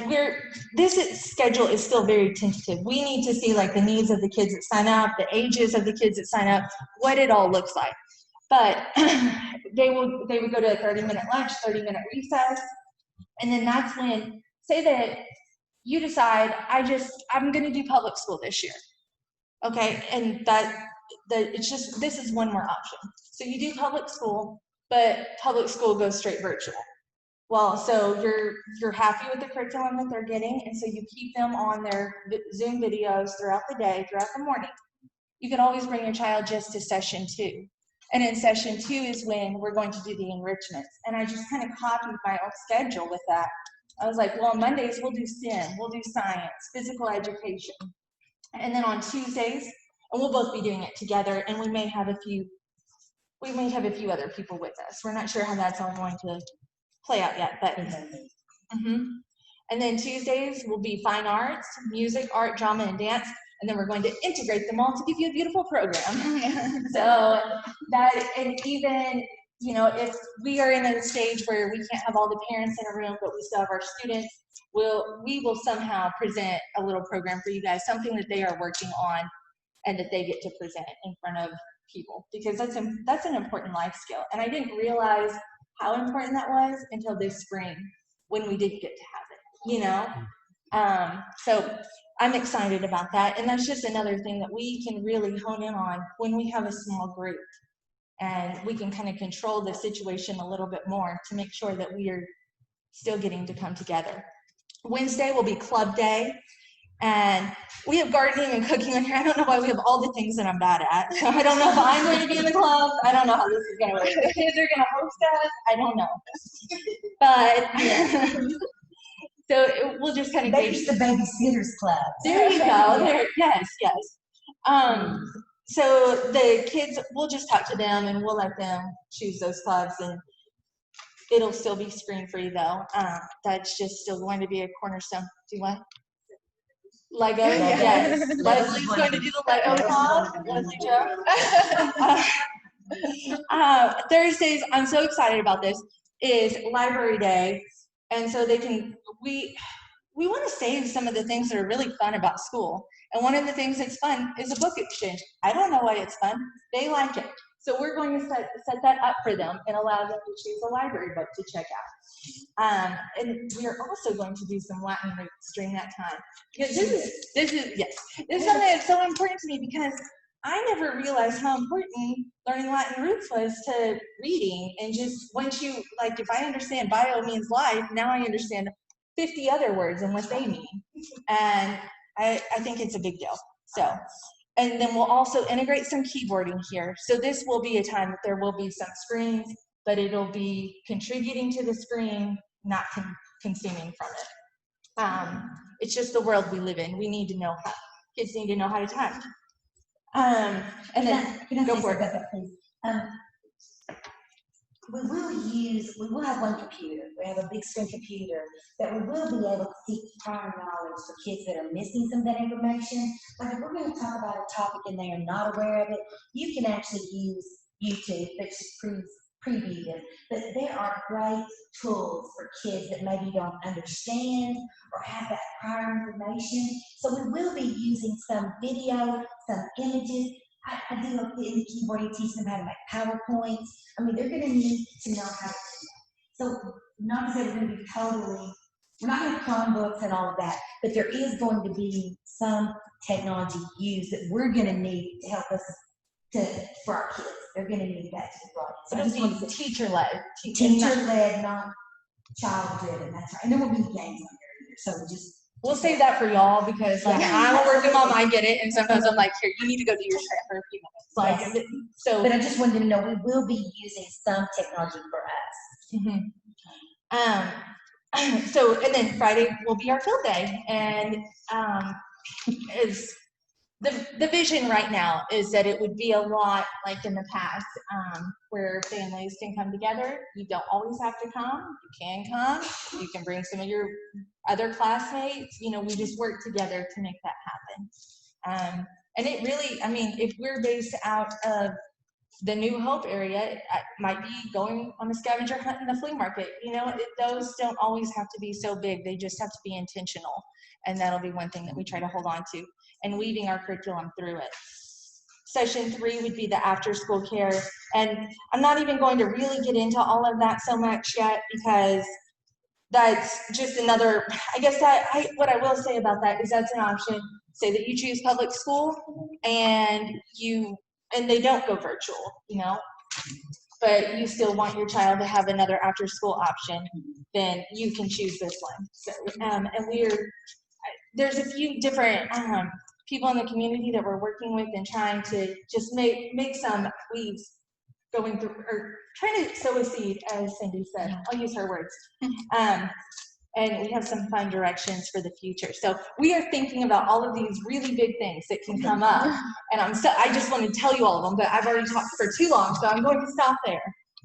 this schedule is still very tentative. We need to see like the needs of the kids that sign up, the ages of the kids that sign up, what it all looks like. But they would go to a 30-minute lunch, 30-minute recess. And then that's when, say that you decide, I'm gonna do public school this year. Okay, and this is one more option. So you do public school, but public school goes straight virtual. Well, so you're happy with the curriculum that they're getting, and so you keep them on their Zoom videos throughout the day, throughout the morning. You can always bring your child just to session 2. And in session 2 is when we're going to do the enrichments. And I just kind of copied my own schedule with that. I was like, well, on Mondays, we'll do STEM, we'll do science, physical education. And then on Tuesdays, and we'll both be doing it together, and we may have a few other people with us. We're not sure how that's all going to play out yet, but. And then Tuesdays will be fine arts, music, art, drama, and dance. And then we're going to integrate them all to give you a beautiful program. So that, and even, you know, if we are in a stage where we can't have all the parents in a room, but we still have our students, we will somehow present a little program for you guys, something that they are working on and that they get to present in front of people, because that's an important life skill. And I didn't realize how important that was until this spring when we did get to have it, you know? So I'm excited about that. And that's just another thing that we can really hone in on when we have a small group, and we can kind of control the situation a little bit more to make sure that we are still getting to come together. Wednesday will be club day, and we have gardening and cooking on here. I don't know why we have all the things that I'm bad at. So I don't know if I'm going to be in the club. I don't know how this is going to work. The kids are going to host us. I don't know. But we'll just kind of Maybe the babysitters club. There you go. There, yes. So the kids, we'll just talk to them and we'll let them choose those clubs, and it'll still be screen free though. That's just still going to be a cornerstone. Do what? Lego? Yes. Leslie's going to do the Lego club. Leslie Joe. Thursdays, I'm so excited about this, is library day. And so we want to save some of the things that are really fun about school. And one of the things that's fun is a book exchange. I don't know why it's fun. They like it. So we're going to set that up for them and allow them to choose a library book to check out. And we are also going to do some Latin roots during that time. Because this is something that's so important to me, because I never realized how important learning Latin roots was to reading. And just once you, like, if I understand bio means life, now I understand 50 other words and what they mean. And I think it's a big deal. So, and then we'll also integrate some keyboarding here. So this will be a time that there will be some screens, but it'll be contributing to the screen, not consuming from it. It's just the world we live in. We need to know kids need to know how to type. And then go for it. Please. We will have one computer. We have a big screen computer that we will be able to seek prior knowledge for kids that are missing some of that information. Like if we're going to talk about a topic and they are not aware of it, you can actually use YouTube, which preview them. But there are great tools for kids that maybe don't understand or have that prior information. So we will be using some video, some images. I do in the keyboarding, teach them how to make PowerPoints. I mean, they're going to need to know how to do that. So not to say we're going to be we're not going to Chromebooks and all of that, but there is going to be some technology used that we're going to need to help us for our kids. They're going to need that to be brought in. So I just want to say teacher-led. Teacher-led, not child-driven. That's right. And there won't be games on there either. So We'll save that for y'all, because like I'm a working mom, I get it, and sometimes I'm like, here, you need to go do your shit for a few minutes. Like, so. But I just wanted to know we will be using some technology for us. So, and then Friday will be our field day, and is the vision right now is that it would be a lot like in the past, where families can come together. You don't always have to come. You can come. You can bring some of your other classmates. You know, we just work together to make that happen. And it really, I mean, if we're based out of the New Hope area, it might be going on a scavenger hunt in the flea market. You know, those don't always have to be so big. They just have to be intentional. And that'll be one thing that we try to hold on to, and weaving our curriculum through it. Session 3 would be the after school care. And I'm not even going to really get into all of that so much yet, because that's just another, I guess what I will say about that is that's an option. Say that you choose public school and they don't go virtual, you know, but you still want your child to have another after school option. then you can choose this one. So, and there's a few different people in the community that we're working with and trying to just make some weaves going through, or trying to sow a seed, as Cindy said. I'll use her words. And we have some fun directions for the future. So we are thinking about all of these really big things that can come up. And I just want to tell you all of them, but I've already talked for too long, so I'm going to stop there.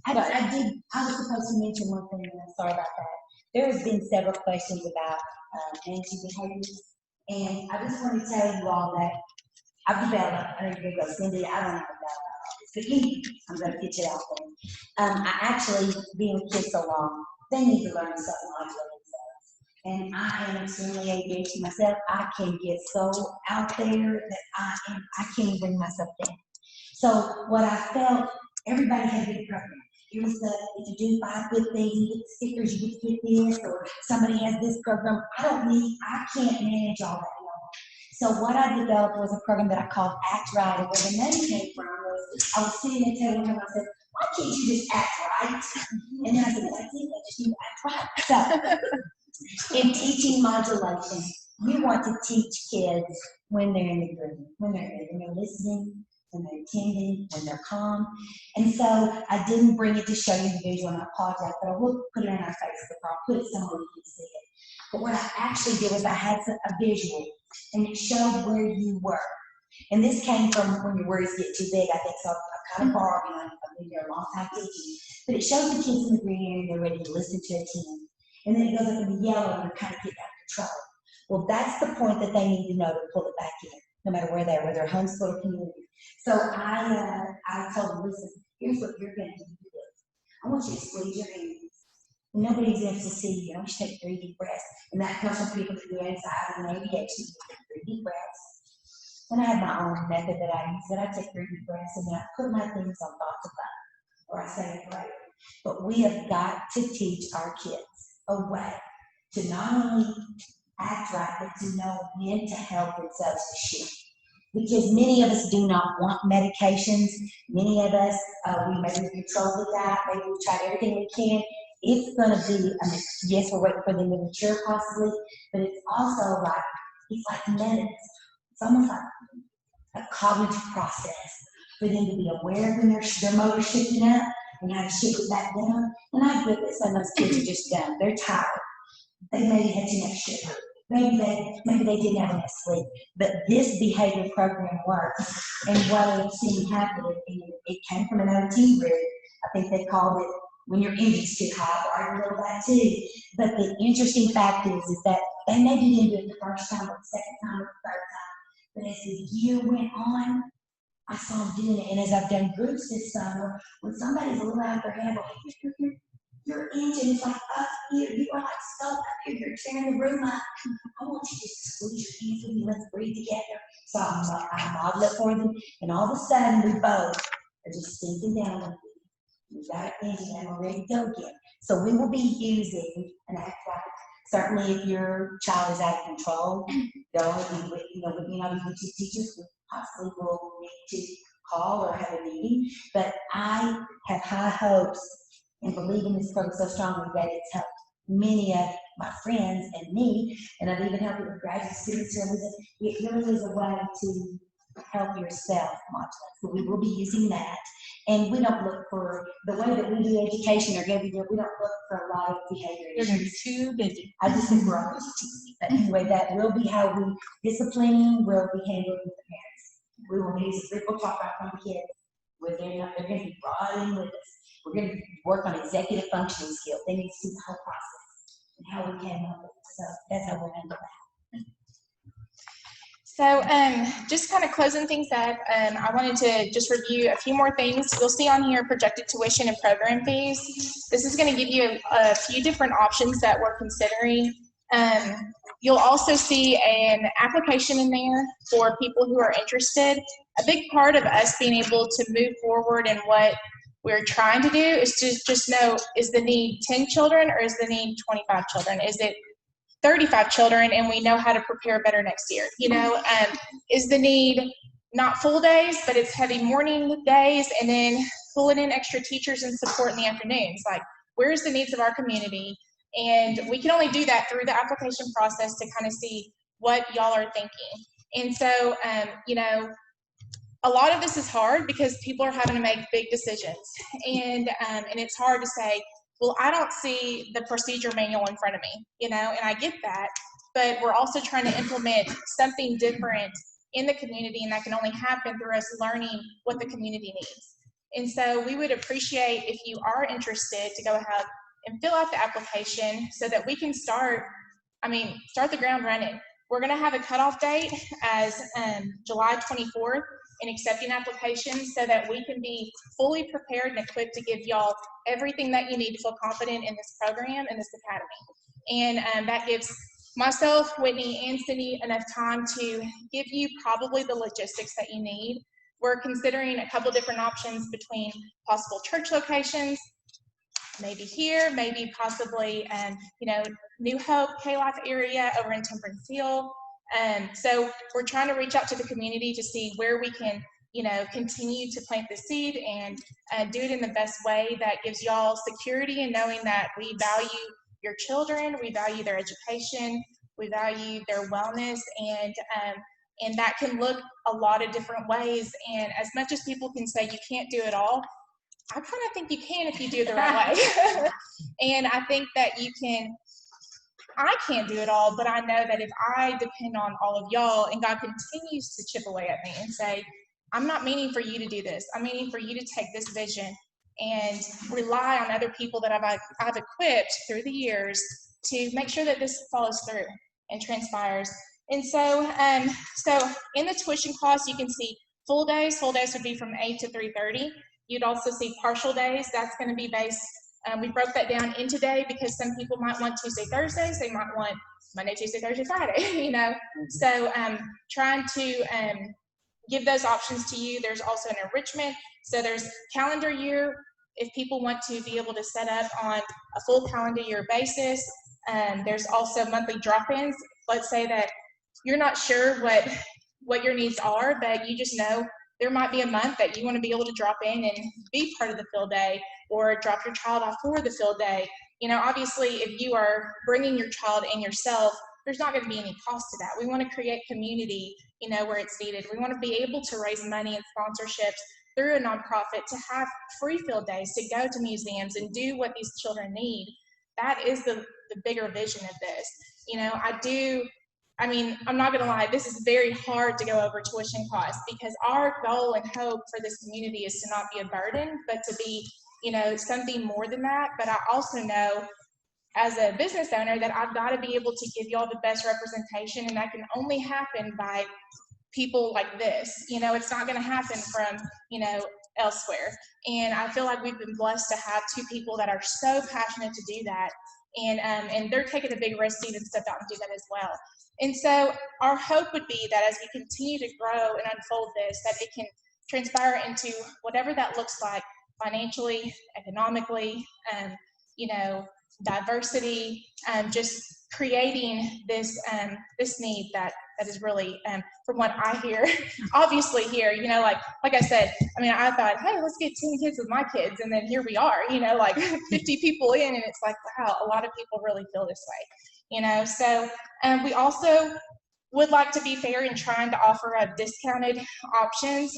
I was supposed to mention one thing, and I'm sorry about that. There has been several questions about managing behaviors, and I just want to tell you all that I've developed, I know you're going to go, Cindy, I don't know about all this, but anyway, I'm going to pitch it out there. I actually, being with kids so long, they need to learn self-modulate themselves. And I am extremely ADHD myself. I can get so out there that I can't even bring myself down. So what I felt, everybody had a good program. It was if you do 5 good things, you get stickers, you get to get this, or somebody has this program. I can't manage all that. So what I developed was a program that I called Act Right. And where the name came from was, I was sitting there telling him, I said, why can't you just act right? And then I said, well, I think I just need to act right. So in teaching modulation, we want to teach kids when they're in the groove, when they're listening, when they're attending, when they're calm. And so I didn't bring it to show you the visual, and I apologize, but I will put it in our Facebook, or I'll put it somewhere you can see it. But what I actually did was I had a visual, and it showed where you were. And this came from when your words get too big, I think, so I kind of borrowed, I've been here a long time teaching. But it shows the kids in the green area, they're ready to listen to a team. And then it goes up in the yellow, and they're kind of getting out of control. Well, that's the point that they need to know to pull it back in, no matter where they are, whether they're homeschooled or community. So I told them, listen, here's what you're going to do. I want you to squeeze your hands. Nobody's able to see you. I want you to take 3 deep breaths. And that comes from people who are inside of an ADHD. Take 3 deep breaths. And I have my own method that I use, that I take 3 deep breaths, and then I put my things on thoughts of God, or I say a prayer. But we have got to teach our kids a way to not only act right, but to know when to help themselves to shift. Because many of us do not want medications. Many of us, we maybe control the diet, maybe we've tried everything we can. It's going to be, yes, we're waiting for them to mature possibly, but it's also like, it's like medicine. It's almost like a cognitive process for them to be aware when their motor's shifting up and how to shift it back down. And I get that some of those kids are just done. They're tired. They maybe had too much sugar. Maybe they didn't have enough sleep. But this behavior program works. And what I've seen happen, it came from an OT group. I think they called it when your engine's too high, or a little that too. But the interesting fact is that they maybe didn't do it the first time, or the second time, or the third time. But as the year went on, I saw them doing it. And as I've done groups this summer, when somebody's a little out their head, your engine is like up here. You are like so up here. You're tearing the room up. I want you just to squeeze your hands with me. Let's breathe together. So I model it for them. And all of a sudden, we both are just sinking down. We've got our engine and we're ready to go again. So we will be using an act right. Certainly, if your child is out of control, you teachers possibly will need to call or have a meeting. But I have high hopes and believe in this program so strongly that it's helped many of my friends and me, and I've even helped with graduate students. It really is a way to help yourself modulate. So we will be using that. And we don't look for, the way that we do education or we don't look for a lot of behavior You're going to be issues. too busy. I just think we're always teaching. But anyway, that will be how we disciplining will be handled with the parents. We will use a people talk right from the kids. Where they're going to be brought in with us. We're going to work on executive functioning skills. They need to see the whole process and how we came up with it. So that's how we're going to do that. So just kind of closing things up, I wanted to just review a few more things. You'll see on here projected tuition and program fees. This is going to give you a few different options that we're considering. You'll also see an application in there for people who are interested. A big part of us being able to move forward and what we're trying to do is to just know, is the need 10 children or is the need 25 children? Is it 35 children and we know how to prepare better next year? Is the need not full days, but it's heavy morning days and then pulling in extra teachers and support in the afternoons? Like, where's the needs of our community? And we can only do that through the application process to kind of see what y'all are thinking. And so, you know, a lot of this is hard because people are having to make big decisions. And it's hard to say, well, I don't see the procedure manual in front of me, you know, and I get that. But we're also trying to implement something different in the community, and that can only happen through us learning what the community needs. And so we would appreciate if you are interested to go ahead and fill out the application so that we can start the ground running. We're going to have a cutoff date as July 24th in accepting applications so that we can be fully prepared and equipped to give y'all everything that you need to feel confident in this program and this academy. And that gives myself, Whitney, and Cindy enough time to give you probably the logistics that you need. We're considering a couple different options between possible church locations, maybe here, maybe possibly, you know, New Hope, K-Life area over in Temperance Hill. So we're trying to reach out to the community to see where we can, you know, continue to plant the seed and do it in the best way that gives y'all security and knowing that we value your children, we value their education, we value their wellness, and that can look a lot of different ways. And as much as people can say you can't do it all, I kind of think you can if you do it the right way. And I think that you can. I can't do it all, but I know that if I depend on all of y'all and God continues to chip away at me and say, I'm not meaning for you to do this. I'm meaning for you to take this vision and rely on other people that I've equipped through the years to make sure that this follows through and transpires. And so, so in the tuition cost, you can see full days. Full days would be from 8 to 3:30. You'd also see partial days. That's going to be based. We broke that down into day because some people might want Tuesday, Thursdays. They might want Monday, Tuesday, Thursday, Friday, you know. So trying to give those options to you. There's also an enrichment. So there's calendar year. If people want to be able to set up on a full calendar year basis, there's also monthly drop-ins. Let's say that you're not sure what your needs are, but you just know there might be a month that you want to be able to drop in and be part of the field day or drop your child off for the field day. You know, obviously, if you are bringing your child and yourself, there's not going to be any cost to that. We want to create community, you know, where it's needed. We want to be able to raise money and sponsorships through a nonprofit to have free field days, to go to museums and do what these children need. That is the bigger vision of this. You know, I'm not going to lie, this is very hard to go over tuition costs because our goal and hope for this community is to not be a burden, but to be, you know, something more than that. But I also know as a business owner that I've got to be able to give y'all the best representation, and that can only happen by people like this. You know, it's not going to happen from, you know, elsewhere. And I feel like we've been blessed to have two people that are so passionate to do that. And they're taking a big risk to even step out and do that as well. And so our hope would be that as we continue to grow and unfold this, that it can transpire into whatever that looks like financially, economically, you know, diversity, just creating this this need that is really, from what I hear, obviously here, you know, like I said, I mean, I thought, hey, let's get 10 kids with my kids, and then here we are, you know, like 50 people in, and it's like, wow, a lot of people really feel this way, you know. So we also would like to be fair in trying to offer up discounted options.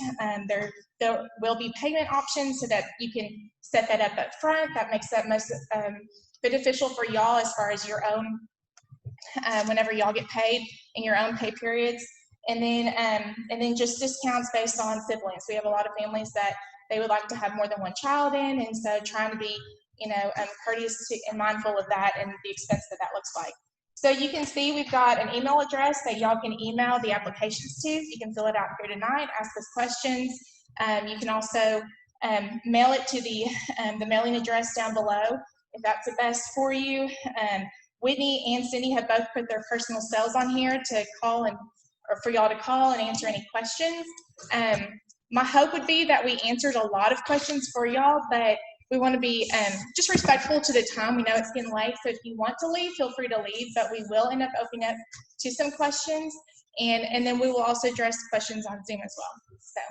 There will be payment options so that you can set that up front. That makes that most beneficial for y'all as far as your own, whenever y'all get paid in your own pay periods. And then just discounts based on siblings. We have a lot of families that they would like to have more than one child in, and so trying to be, you know, courteous and mindful of that and the expense that looks like. So you can see we've got an email address that y'all can email the applications to. You can fill it out here tonight, ask us questions. You can also mail it to the mailing address down below if that's the best for you. Whitney and Cindy have both put their personal cells on here to call or for y'all to call and answer any questions. My hope would be that we answered a lot of questions for y'all, but we want to be just respectful to the time. We know it's getting late, so if you want to leave, feel free to leave, but we will end up opening up to some questions, and then we will also address questions on Zoom as well. So.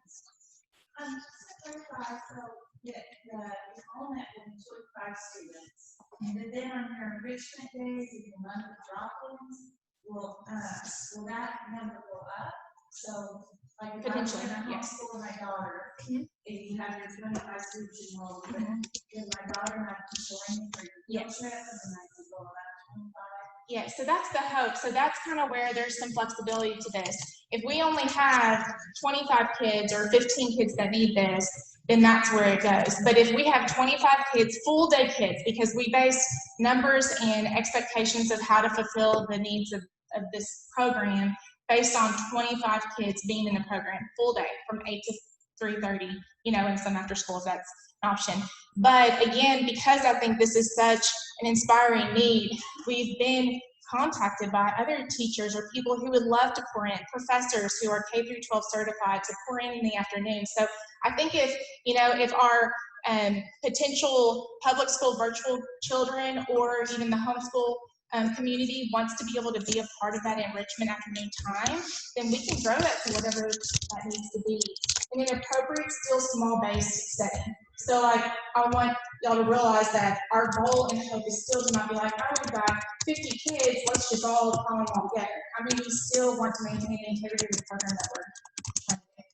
Just to clarify, so that is on that will include 5 students. And then on your enrichment days, if you run the drop-ins, will that number go up? So, like if I'm Potentially, in a yes. homeschool my daughter, Mhm. if you have your 25 students enrolled, but Mhm. then my daughter might be joining for your Yes. trip, and then I can go around 25. Yeah, so that's the hope. So that's kind of where there's some flexibility to this. If we only have 25 kids or 15 kids that need this, then that's where it goes. But if we have 25 kids, full day kids, because we base numbers and expectations of how to fulfill the needs of this program based on 25 kids being in the program full day from 8 to 3:30, and some after school if that's an option. But again, because I think this is such an inspiring need, we've been contacted by other teachers or people who would love to pour in, professors who are K through 12 certified to pour in the afternoon. So I think if our potential public school virtual children or even the homeschool community wants to be able to be a part of that enrichment afternoon time, then we can grow that to whatever that needs to be in an appropriate, still small base setting. So I want y'all to realize that our goal and hope is still to not be like, oh, we've got 50 kids, let's just all call them all together. I mean, we still want to maintain the integrity of the program that we're trying to get.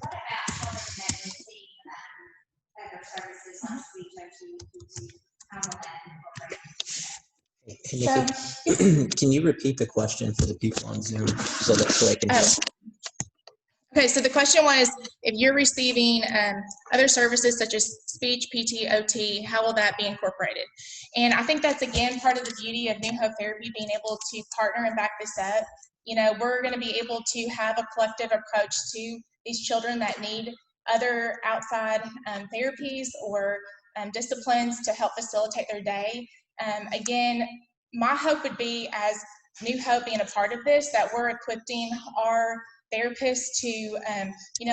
What about children that receive other services like speech, OT, how will that incorporate? Hey, Nikki, can you repeat the question for the people on Zoom so they can hear? Okay, so the question was, if you're receiving other services such as speech, PT, OT, how will that be incorporated? And I think that's, again, part of the beauty of New Hope Therapy, being able to partner and back this up. We're going to be able to have a collective approach to these children that need other outside therapies or disciplines to help facilitate their day. Again, my hope would be, as New Hope being a part of this, that we're equipping our therapists to,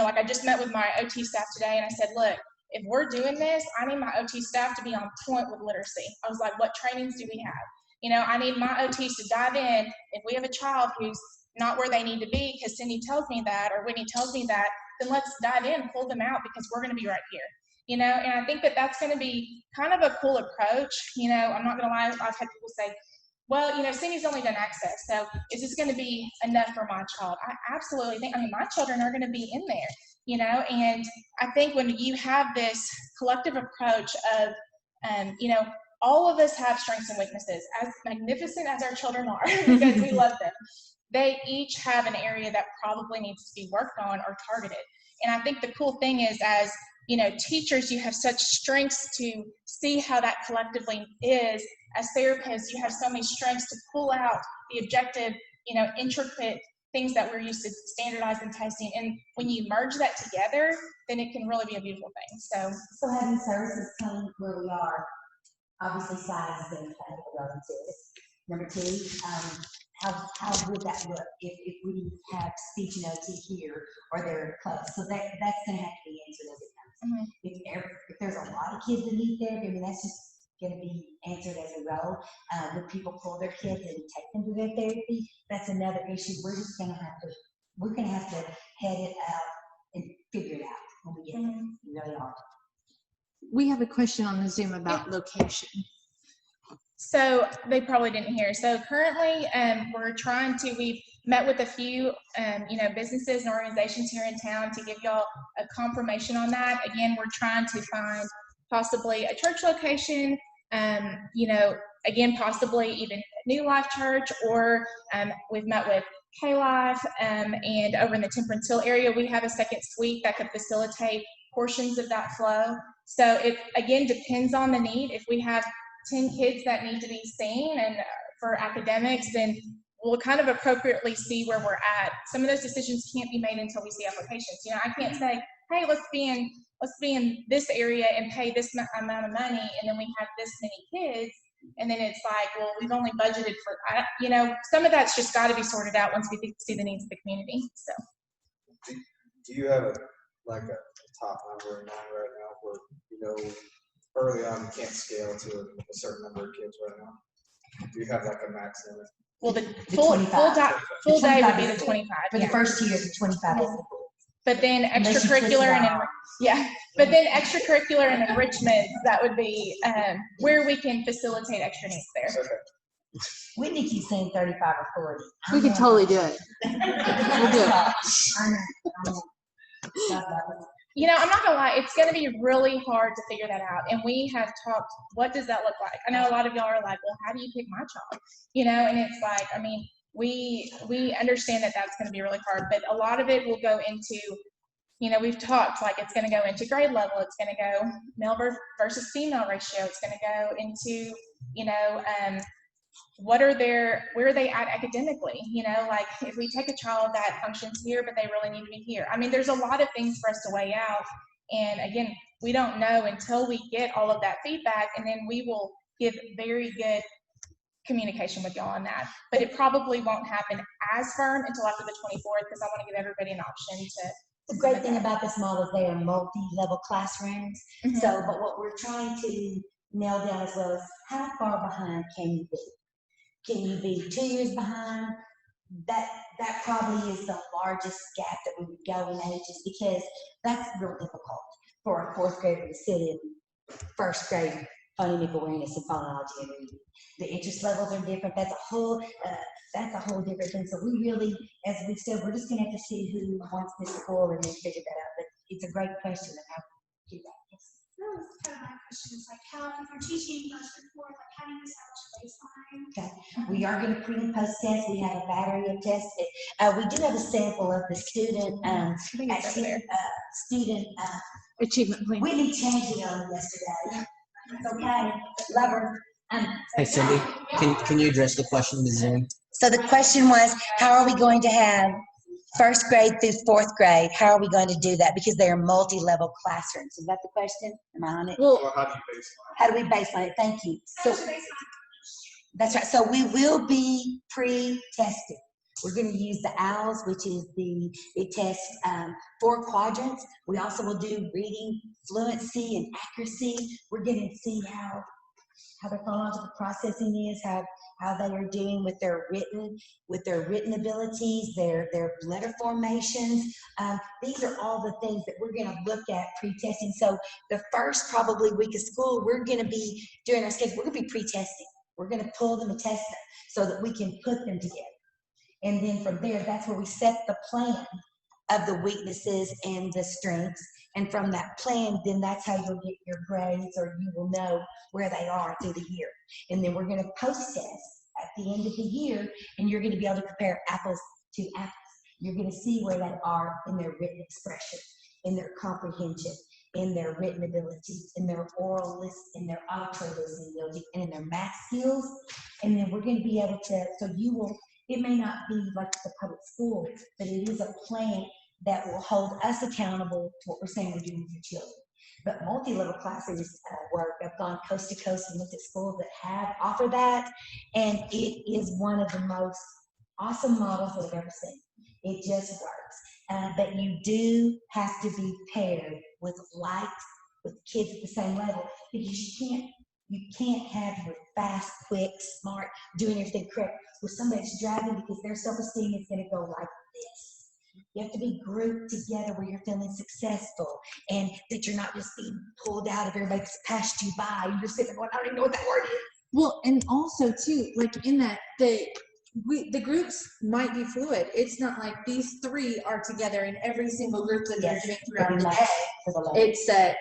like I just met with my OT staff today and I said, look, if we're doing this, I need my OT staff to be on point with literacy. I was like, what trainings do we have? I need my OTs to dive in. If we have a child who's not where they need to be because Cindy tells me that or Whitney tells me that, then let's dive in, pull them out, because we're going to be right here. And I think that that's going to be kind of a cool approach. I'm not going to lie, I've had people say, well, Cindy's only done access, so is this going to be enough for my child? I absolutely think, my children are going to be in there, and I think when you have this collective approach of, all of us have strengths and weaknesses, as magnificent as our children are, because we love them. They each have an area that probably needs to be worked on or targeted. And I think the cool thing is, as teachers, you have such strengths to see how that collectively is. As therapists, you have so many strengths to pull out the objective, intricate things that we're used to standardizing testing. And when you merge that together, then it can really be a beautiful thing. So having services come where we are, obviously size is going to play a role into this. Number two, how would that look if we have speech and OT here or their clubs? So that's going to have to be answered as it comes. Mm-hmm. If there's a lot of kids that need therapy, that's just going to be answered as a role. When people pull their kids and take them to their therapy, that's another issue. We're going to have to head it out and figure it out when we get there. We really are. We have a question on the Zoom about location. So they probably didn't hear. So currently, we've met with a few, businesses and organizations here in town to give y'all a confirmation on that. Again, we're trying to find possibly a church location, again, possibly even New Life Church, or we've met with K-Life, and over in the Temperance Hill area, we have a second suite that could facilitate portions of that flow. So it, again, depends on the need. If we have 10 kids that need to be seen and for academics, then we'll kind of appropriately see where we're at. Some of those decisions can't be made until we see applications. I can't say, hey, let's be in this area and pay this amount of money, and then we have this many kids, and then it's like, well, we've only budgeted for, some of that's just got to be sorted out once we see the needs of the community. So, do you have a top number in mind right now where, early on you can't scale to a certain number of kids right now? Do you have a max limit? Well, the full day would be the 25. For the first year, the 25 is the goal. But then Unless you twist it extracurricular and out. yeah, but then extracurricular and enrichment, that would be where we can facilitate extra needs there. Okay. Whitney keeps saying 35 or 40. We could totally do it. We'll do it. I know. Stop that. You know, I'm not gonna lie, it's gonna be really hard to figure that out. And we have talked, what does that look like? I know a lot of y'all are like, well, how do you pick my child? You know, and it's like, I mean, we understand that that's gonna be really hard, but a lot of it will go into, you know, we've talked, like it's gonna go into grade level, it's gonna go male versus female ratio, it's gonna go into, you know, where are they at academically? You know, like if we take a child that functions here, but they really need to be here. I mean, there's a lot of things for us to weigh out. And again, we don't know until we get all of that feedback, and then we will give very good communication with y'all on that. But it probably won't happen as firm until after the 24th, because I want to give everybody an option to. The great thing about this model is they are multi-level classrooms. Mhm. So, but what we're trying to nail down as well is how far behind can you be? Can you be 2 years behind? That probably is the largest gap that we would go in ages, because that's real difficult for a fourth grader to sit in first grade phonemic awareness and phonology and reading. The interest levels are different. That's a whole different thing. So we really, as we said, we're just gonna have to see who wants this school and then figure that out. But it's a great question of how to do that. Yes. That was kind of my question, is like how, if you're teaching first and fourth, like how do you establish baseline? We are going to pre and post test. We have a battery of tests. We do have a sample of the student, I think it's over there. student, Achievement plan. Whitney changed it on yesterday. It's okay, love her. Hey Cindy, can you address the question to Zoom? So the question was, how are we going to have first grade through fourth grade? How are we going to do that? Because they are multi-level classrooms. Is that the question? Am I on it? Well, Well, how do you baseline? How do we baseline it? Thank you. So that's right. So we will be pre-tested. We're going to use the OWLS, which is it tests 4 quadrants. We also will do reading fluency and accuracy. We're going to see how their phonological processing is, how they are doing with their written abilities, their letter formations. These are all the things that we're going to look at pre-testing. So the first probably week of school, we're going to be doing our schedule. We're going to be pre-testing. We're going to pull them and test them so that we can put them together. And then from there, that's where we set the plan of the weaknesses and the strengths. And from that plan, then that's how you'll get your grades, or you will know where they are through the year. And then we're going to post test at the end of the year, and you're going to be able to compare apples to apples. You're going to see where they are in their written expression, in their comprehension, in their written abilities, in their oral list, in their auditory listening ability, and in their math skills. And then we're going to be able to, so you will, it may not be like the public school, but it is a plan that will hold us accountable to what we're saying we're doing with your children. But multi-level classes work. I've gone coast to coast and looked at schools that have offered that, and it is one of the most awesome models that I've ever seen. It just works. But you do have to be paired with kids at the same level, because you can't have your fast, quick, smart, doing everything correct with somebody that's dragging, because their self-esteem is going to go like this. You have to be grouped together where you're feeling successful, and that you're not just being pulled out of everybody that's passed you by. You're sitting there going, I don't even know what that word is. well, and also too, like in that, the groups might be fluid. It's not like these 3 are together in every single group that they're doing throughout the day. It's that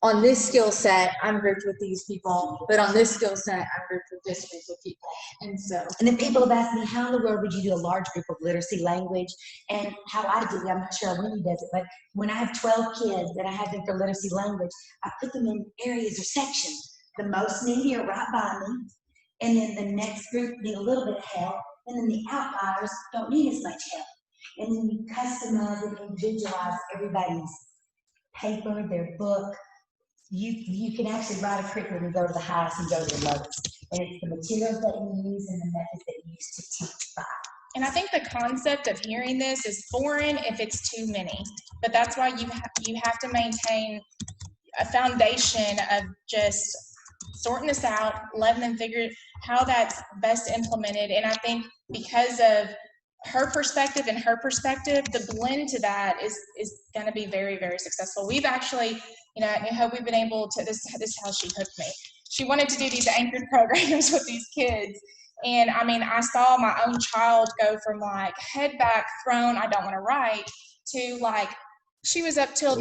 on this skill set, I'm grouped with these people, but on this skill set, I'm grouped with this group of people. And so, And then people have asked me, how in the world would you do a large group of literacy language? And how I do it, I'm not sure Winnie does it, but when I have 12 kids and I have them for literacy language, I put them in areas or sections. The most needy are right by me, and then the next group need a little bit of help, and then the outliers don't need as much help. And then you customize and individualize everybody's paper, their book. You can actually write a curriculum and go to the highest and go to the lowest. And it's the materials that you use and the methods that you use to teach by. And I think the concept of hearing this is foreign if it's too many, but that's why you have to maintain a foundation of just sorting this out, letting them figure how that's best implemented. And I think because of her perspective and her perspective, the blend to that is going to be very, very successful. We've actually, at New Hope, we've been able to, this is how she hooked me. She wanted to do these anchored programs with these kids. And I mean, I saw my own child go from like head back thrown, I don't want to write, to like, she was up till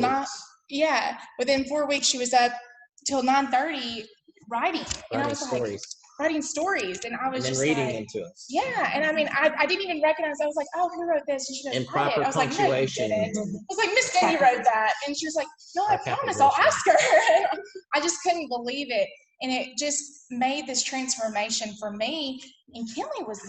within 4 weeks, she was up till 9:30 writing. And I was like, writing stories. And I was And then just reading like, them to us. yeah. And I mean, I didn't even recognize, I was like, oh, who wrote this? And she goes, And proper I was like, no, you punctuation. didn't. I was like, Miss Danny wrote that. And she was like, no, I promise, I'll ask her. And I just couldn't believe it. And it just made this transformation for me. And Kinley was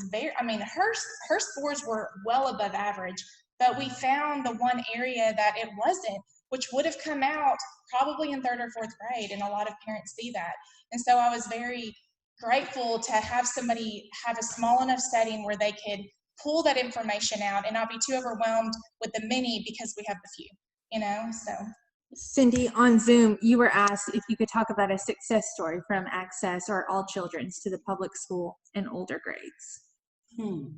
her scores were well above average, but we found the one area that it wasn't, which would have come out probably in 3rd or 4th grade. And a lot of parents see that. And so I was very grateful to have somebody have a small enough setting where they could pull that information out and not be too overwhelmed with the many because we have the few, so. Cindy, on Zoom, you were asked if you could talk about a success story from Access or All Children's to the public school in older grades. Well,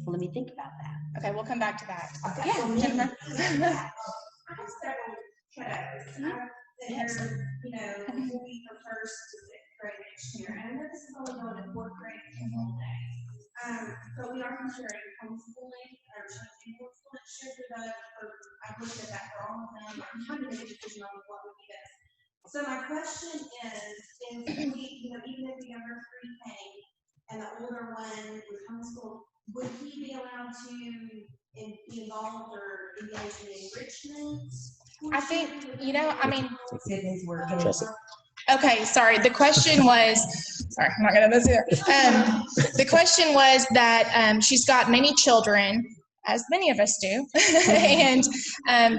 let me think about that. Okay, we'll come back to that. Okay. Yeah, Jennifer. I have several kiddos that are, will be from 1st to 6th grade next year. And I know this is only going to 4th grade all day. But we are considering homeschooling or something homeschool next year for the, I've looked at that for all of them. I'm trying to make a decision on what would be best. So my question is if we, even if the younger pre-K and the older one was homeschooled, would he be allowed to be involved or engage in enrichment? I think, Jessica. okay, sorry. The question was, sorry, I'm not going to do this either. The question was that she's got many children, as many of us do, and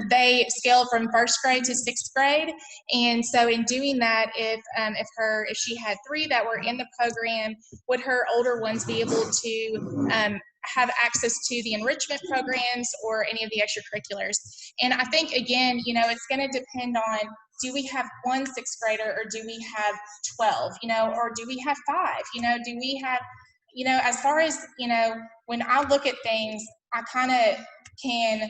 they scale from 1st grade to 6th grade. And so in doing that, if she had 3 that were in the program, would her older ones be able to have access to the enrichment programs or any of the extracurriculars? And I think, again, it's going to depend on, do we have 1 6th grader or do we have 12, or do we have 5, do we have, as far as, when I look at things, I kind of can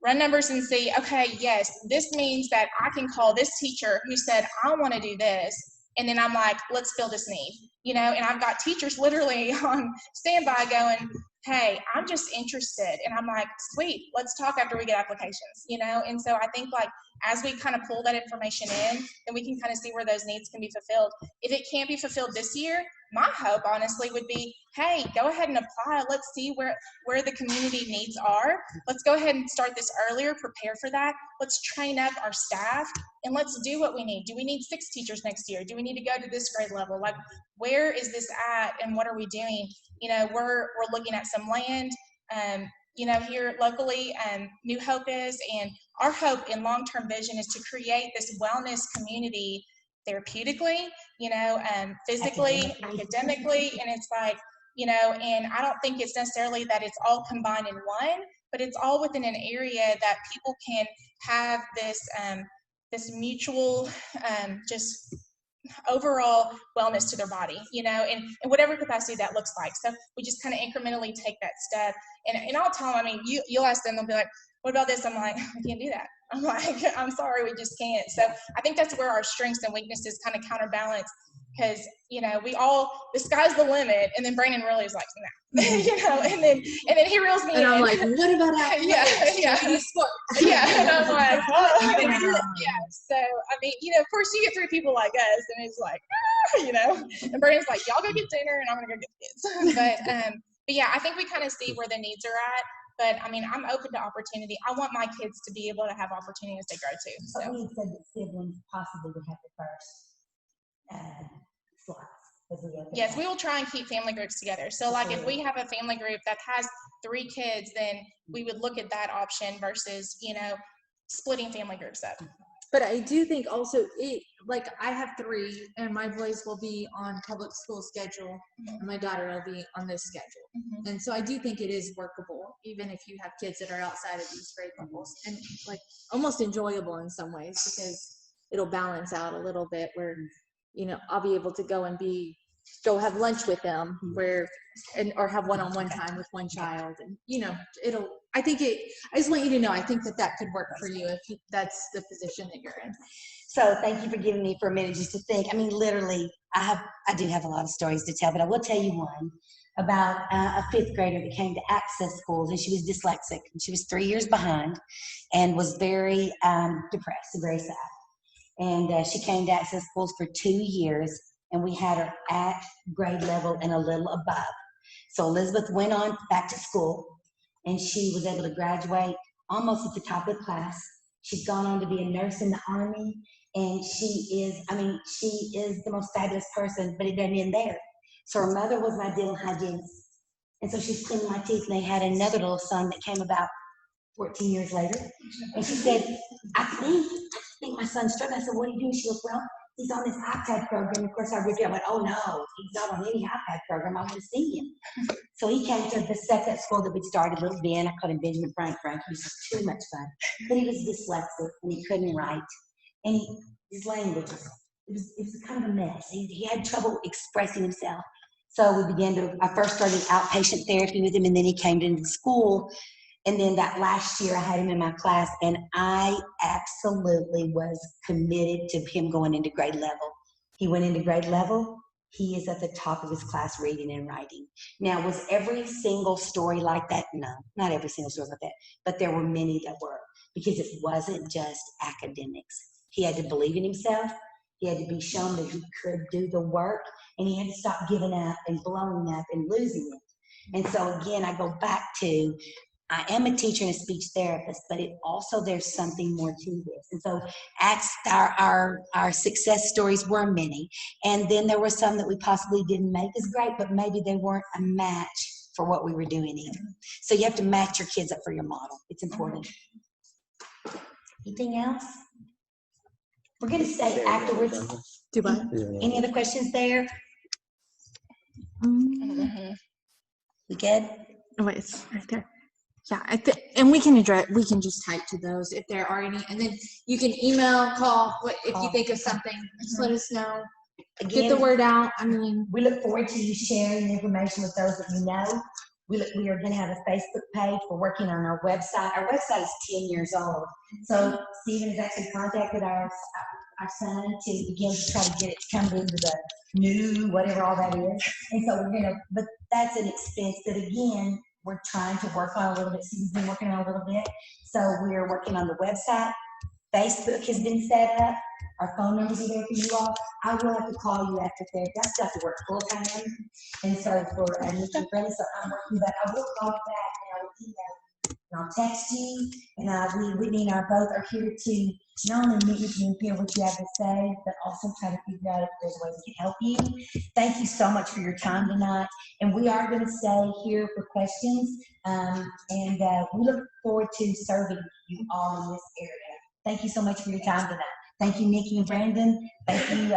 run numbers and see, okay, yes, this means that I can call this teacher who said, I want to do this. And then I'm like, let's fill this need, and I've got teachers literally on standby going, hey, I'm just interested. And I'm like, sweet, let's talk after we get applications, And so I think as we kind of pull that information in, then we can kind of see where those needs can be fulfilled. If it can't be fulfilled this year, my hope honestly would be, hey, go ahead and apply. Let's see where the community needs are. Let's go ahead and start this earlier, prepare for that. Let's train up our staff and let's do what we need. Do we need 6 teachers next year? Do we need to go to this grade level? Where is this at and what are we doing? We're looking at some land, here locally, New Hope is, and our hope and long-term vision is to create this wellness community therapeutically, physically, academically, and it's and I don't think it's necessarily that it's all combined in one, but it's all within an area that people can have this mutual, just overall wellness to their body, in whatever capacity that looks like. So we just kind of incrementally take that step, and I'll tell them, you'll ask them, they'll be like, what about this? I'm like, I can't do that. I'm like, I'm sorry, we just can't. So I think that's where our strengths and weaknesses kind of counterbalance, because, the sky's the limit, and then Brandon really is like, no, and then he reels me in. And I'm like, what about that? Yeah. And I'm like, oh, yeah. So, of course you get 3 people like us, and it's like, and Brandon's like, y'all go get dinner, and I'm going to go get the kids. But yeah, I think we kind of see where the needs are at. But I'm open to opportunity. I want my kids to be able to have opportunity as they grow too. So we had said that siblings possibly would have the first slots. Yes, we will try and keep family groups together. So if we have a family group that has 3 kids, then we would look at that option versus, splitting family groups up. But I do think also I have 3 and my boys will be on public school schedule and my daughter will be on this schedule. And so I do think it is workable, even if you have kids that are outside of these grade levels, and almost enjoyable in some ways, because it'll balance out a little bit where, I'll be able to go and be go have lunch with them or have one-on-one time with one child. And, I just want you to know, I think that could work for you if that's the position that you're in. So thank you for giving me for a minute just to think. I mean, literally, I do have a lot of stories to tell, but I will tell you one about a fifth grader that came to Access Schools, and she was dyslexic, and she was 3 years behind and was very depressed and very sad. And she came to Access Schools for 2 years, and we had her at grade level and a little above. So Elizabeth went on back to school, and she was able to graduate almost at the top of the class. She's gone on to be a nurse in the Army, and she is the most fabulous person, but it doesn't end there. So her mother was my dental hygienist, and so she's cleaning my teeth, and they had another little son that came about 14 years later, and she said, I think my son's struggling. I said, what are you doing? She goes, well, he's on this iPad program. Of course, I ripped it. I went, oh no, he's not on any iPad program. I want to see him. So he came to the second school that we started, Little Ben. I called him Benjamin Frank. He was just too much fun. But he was dyslexic, and he couldn't write. And his language, it was kind of a mess. He had trouble expressing himself. So I first started outpatient therapy with him, and then he came into school. And then that last year I had him in my class, and I absolutely was committed to him going into grade level. He went into grade level. He is at the top of his class reading and writing. Now, was every single story like that? No, not every single story like that, but there were many that were, because it wasn't just academics. He had to believe in himself. He had to be shown that he could do the work, and he had to stop giving up and blowing up and losing it. And so again, I go back to, I am a teacher and a speech therapist, but there's something more to this. And so our success stories were many. And then there were some that we possibly didn't make as great, but maybe they weren't a match for what we were doing either. So you have to match your kids up for your model. It's important. Anything else? We're going to stay afterwards. Do what? Any other questions there? We good? Oh, wait, it's right there. Yeah, and we can just type to those if there are any, and then you can email, call, if you think of something, just let us know. Again, get the word out. I mean, we look forward to you sharing information with those that you know. We are going to have a Facebook page. We're working on our website. Our website is 10 years old. So Stephen has actually contacted our son to begin to try to get it to come into the new, whatever all that is. And so but that's an expense that, again, we're trying to work on a little bit. Stephen's been working on a little bit. So we're working on the website. Facebook has been set up. Our phone numbers are there for you all. I will have to call you after therapy. I still have to work full time. And so for Nikki and Brenda, so I'm working, but I will call you back and I will email and I'll text you. And Whitney and I both are here to not only meet with you and hear what you have to say, but also try to figure out if there's ways we can help you. Thank you so much for your time tonight. And we are going to stay here for questions. And we look forward to serving you all in this area. Thank you so much for your time tonight. Thank you, Nikki and Brandon. Thank you,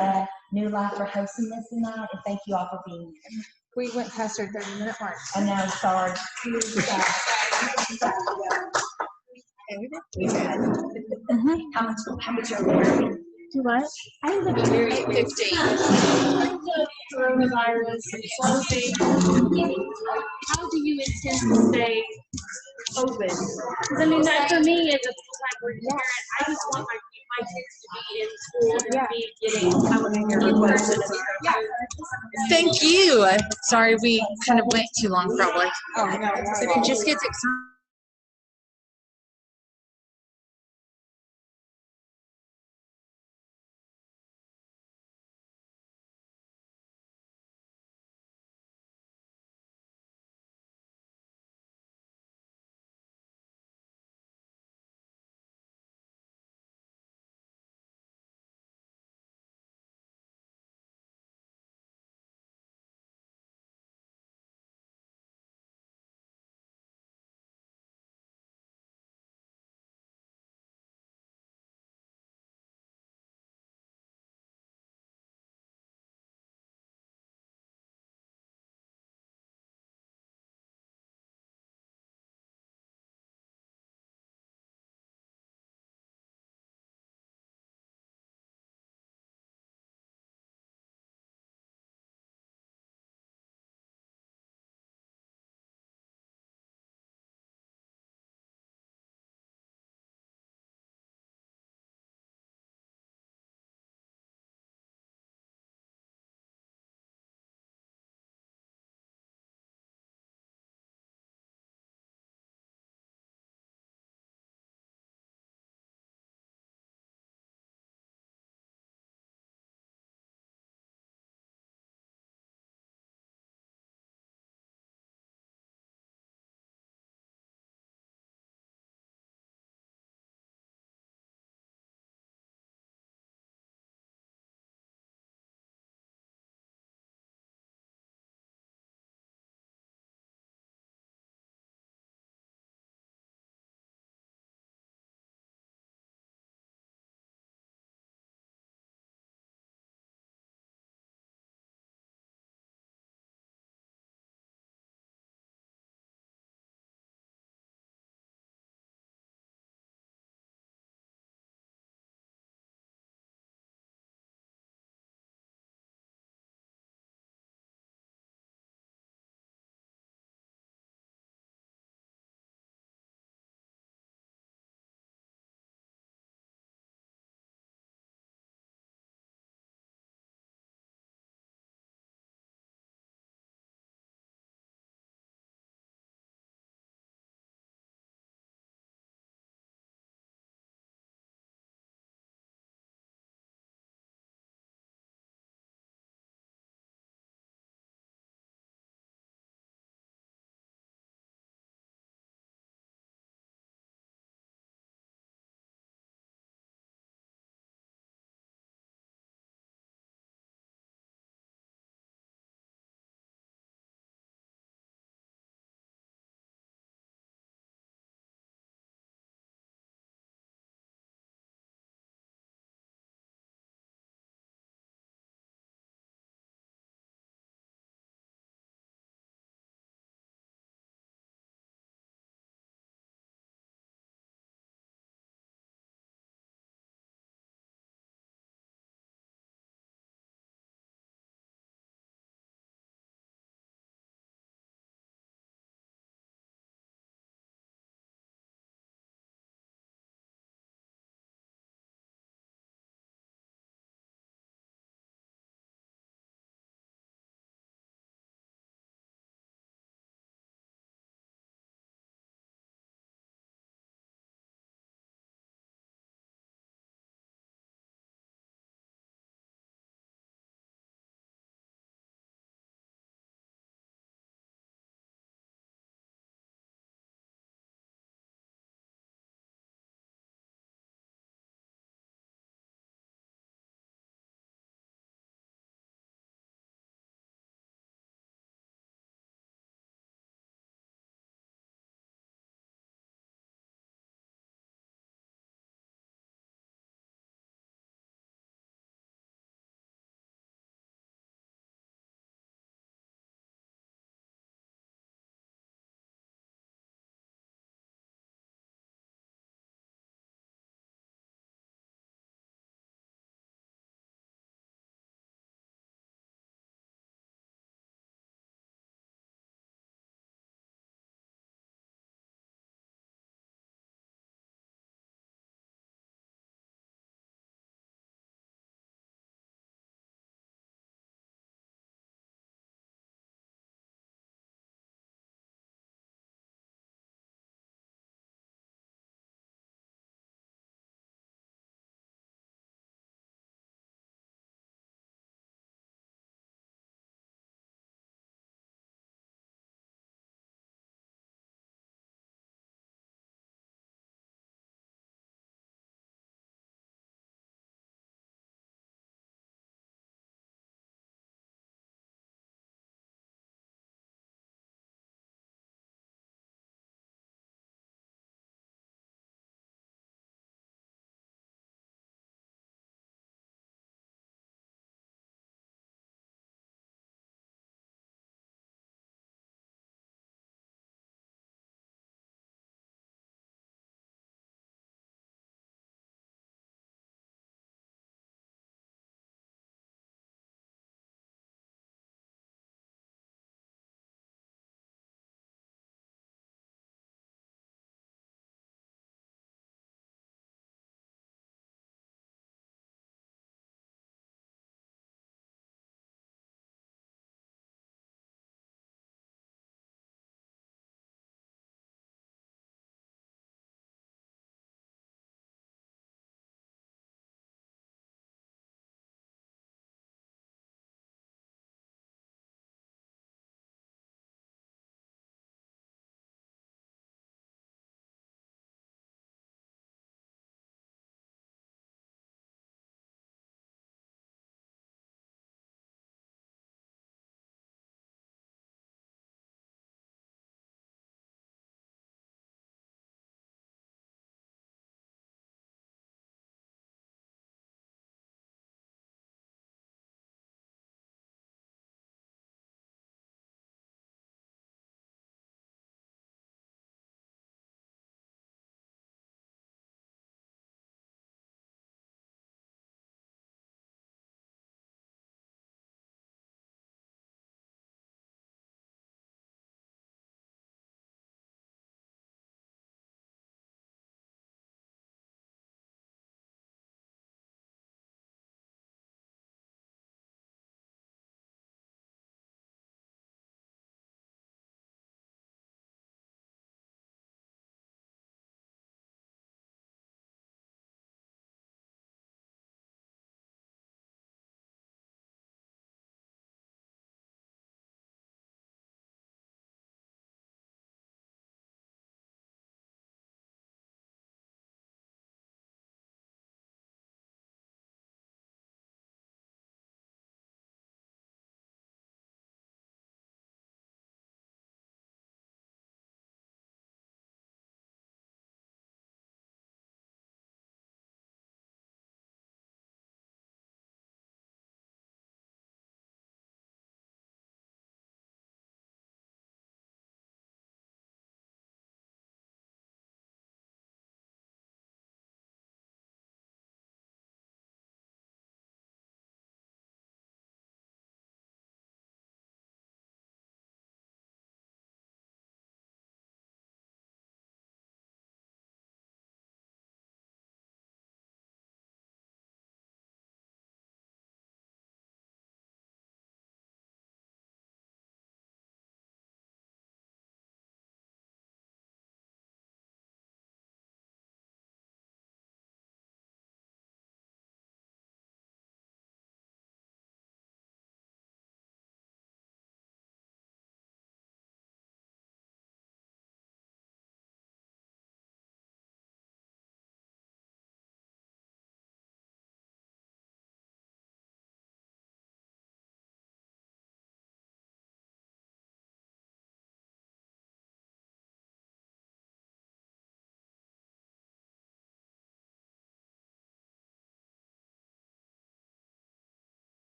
New Life, for hosting this tonight. And thank you all for being here. we went past our 30-minute mark. I know, sorry. How much are we? Do what? I am looking very 8:15. Coronavirus, closing. How do you intend to stay open? Because I mean, that for me as a full-time parent, I just want my kids to be in school and be getting in-person. Thank you. Sorry, we kind of went too long, probably. Oh, no. But it just gets exciting.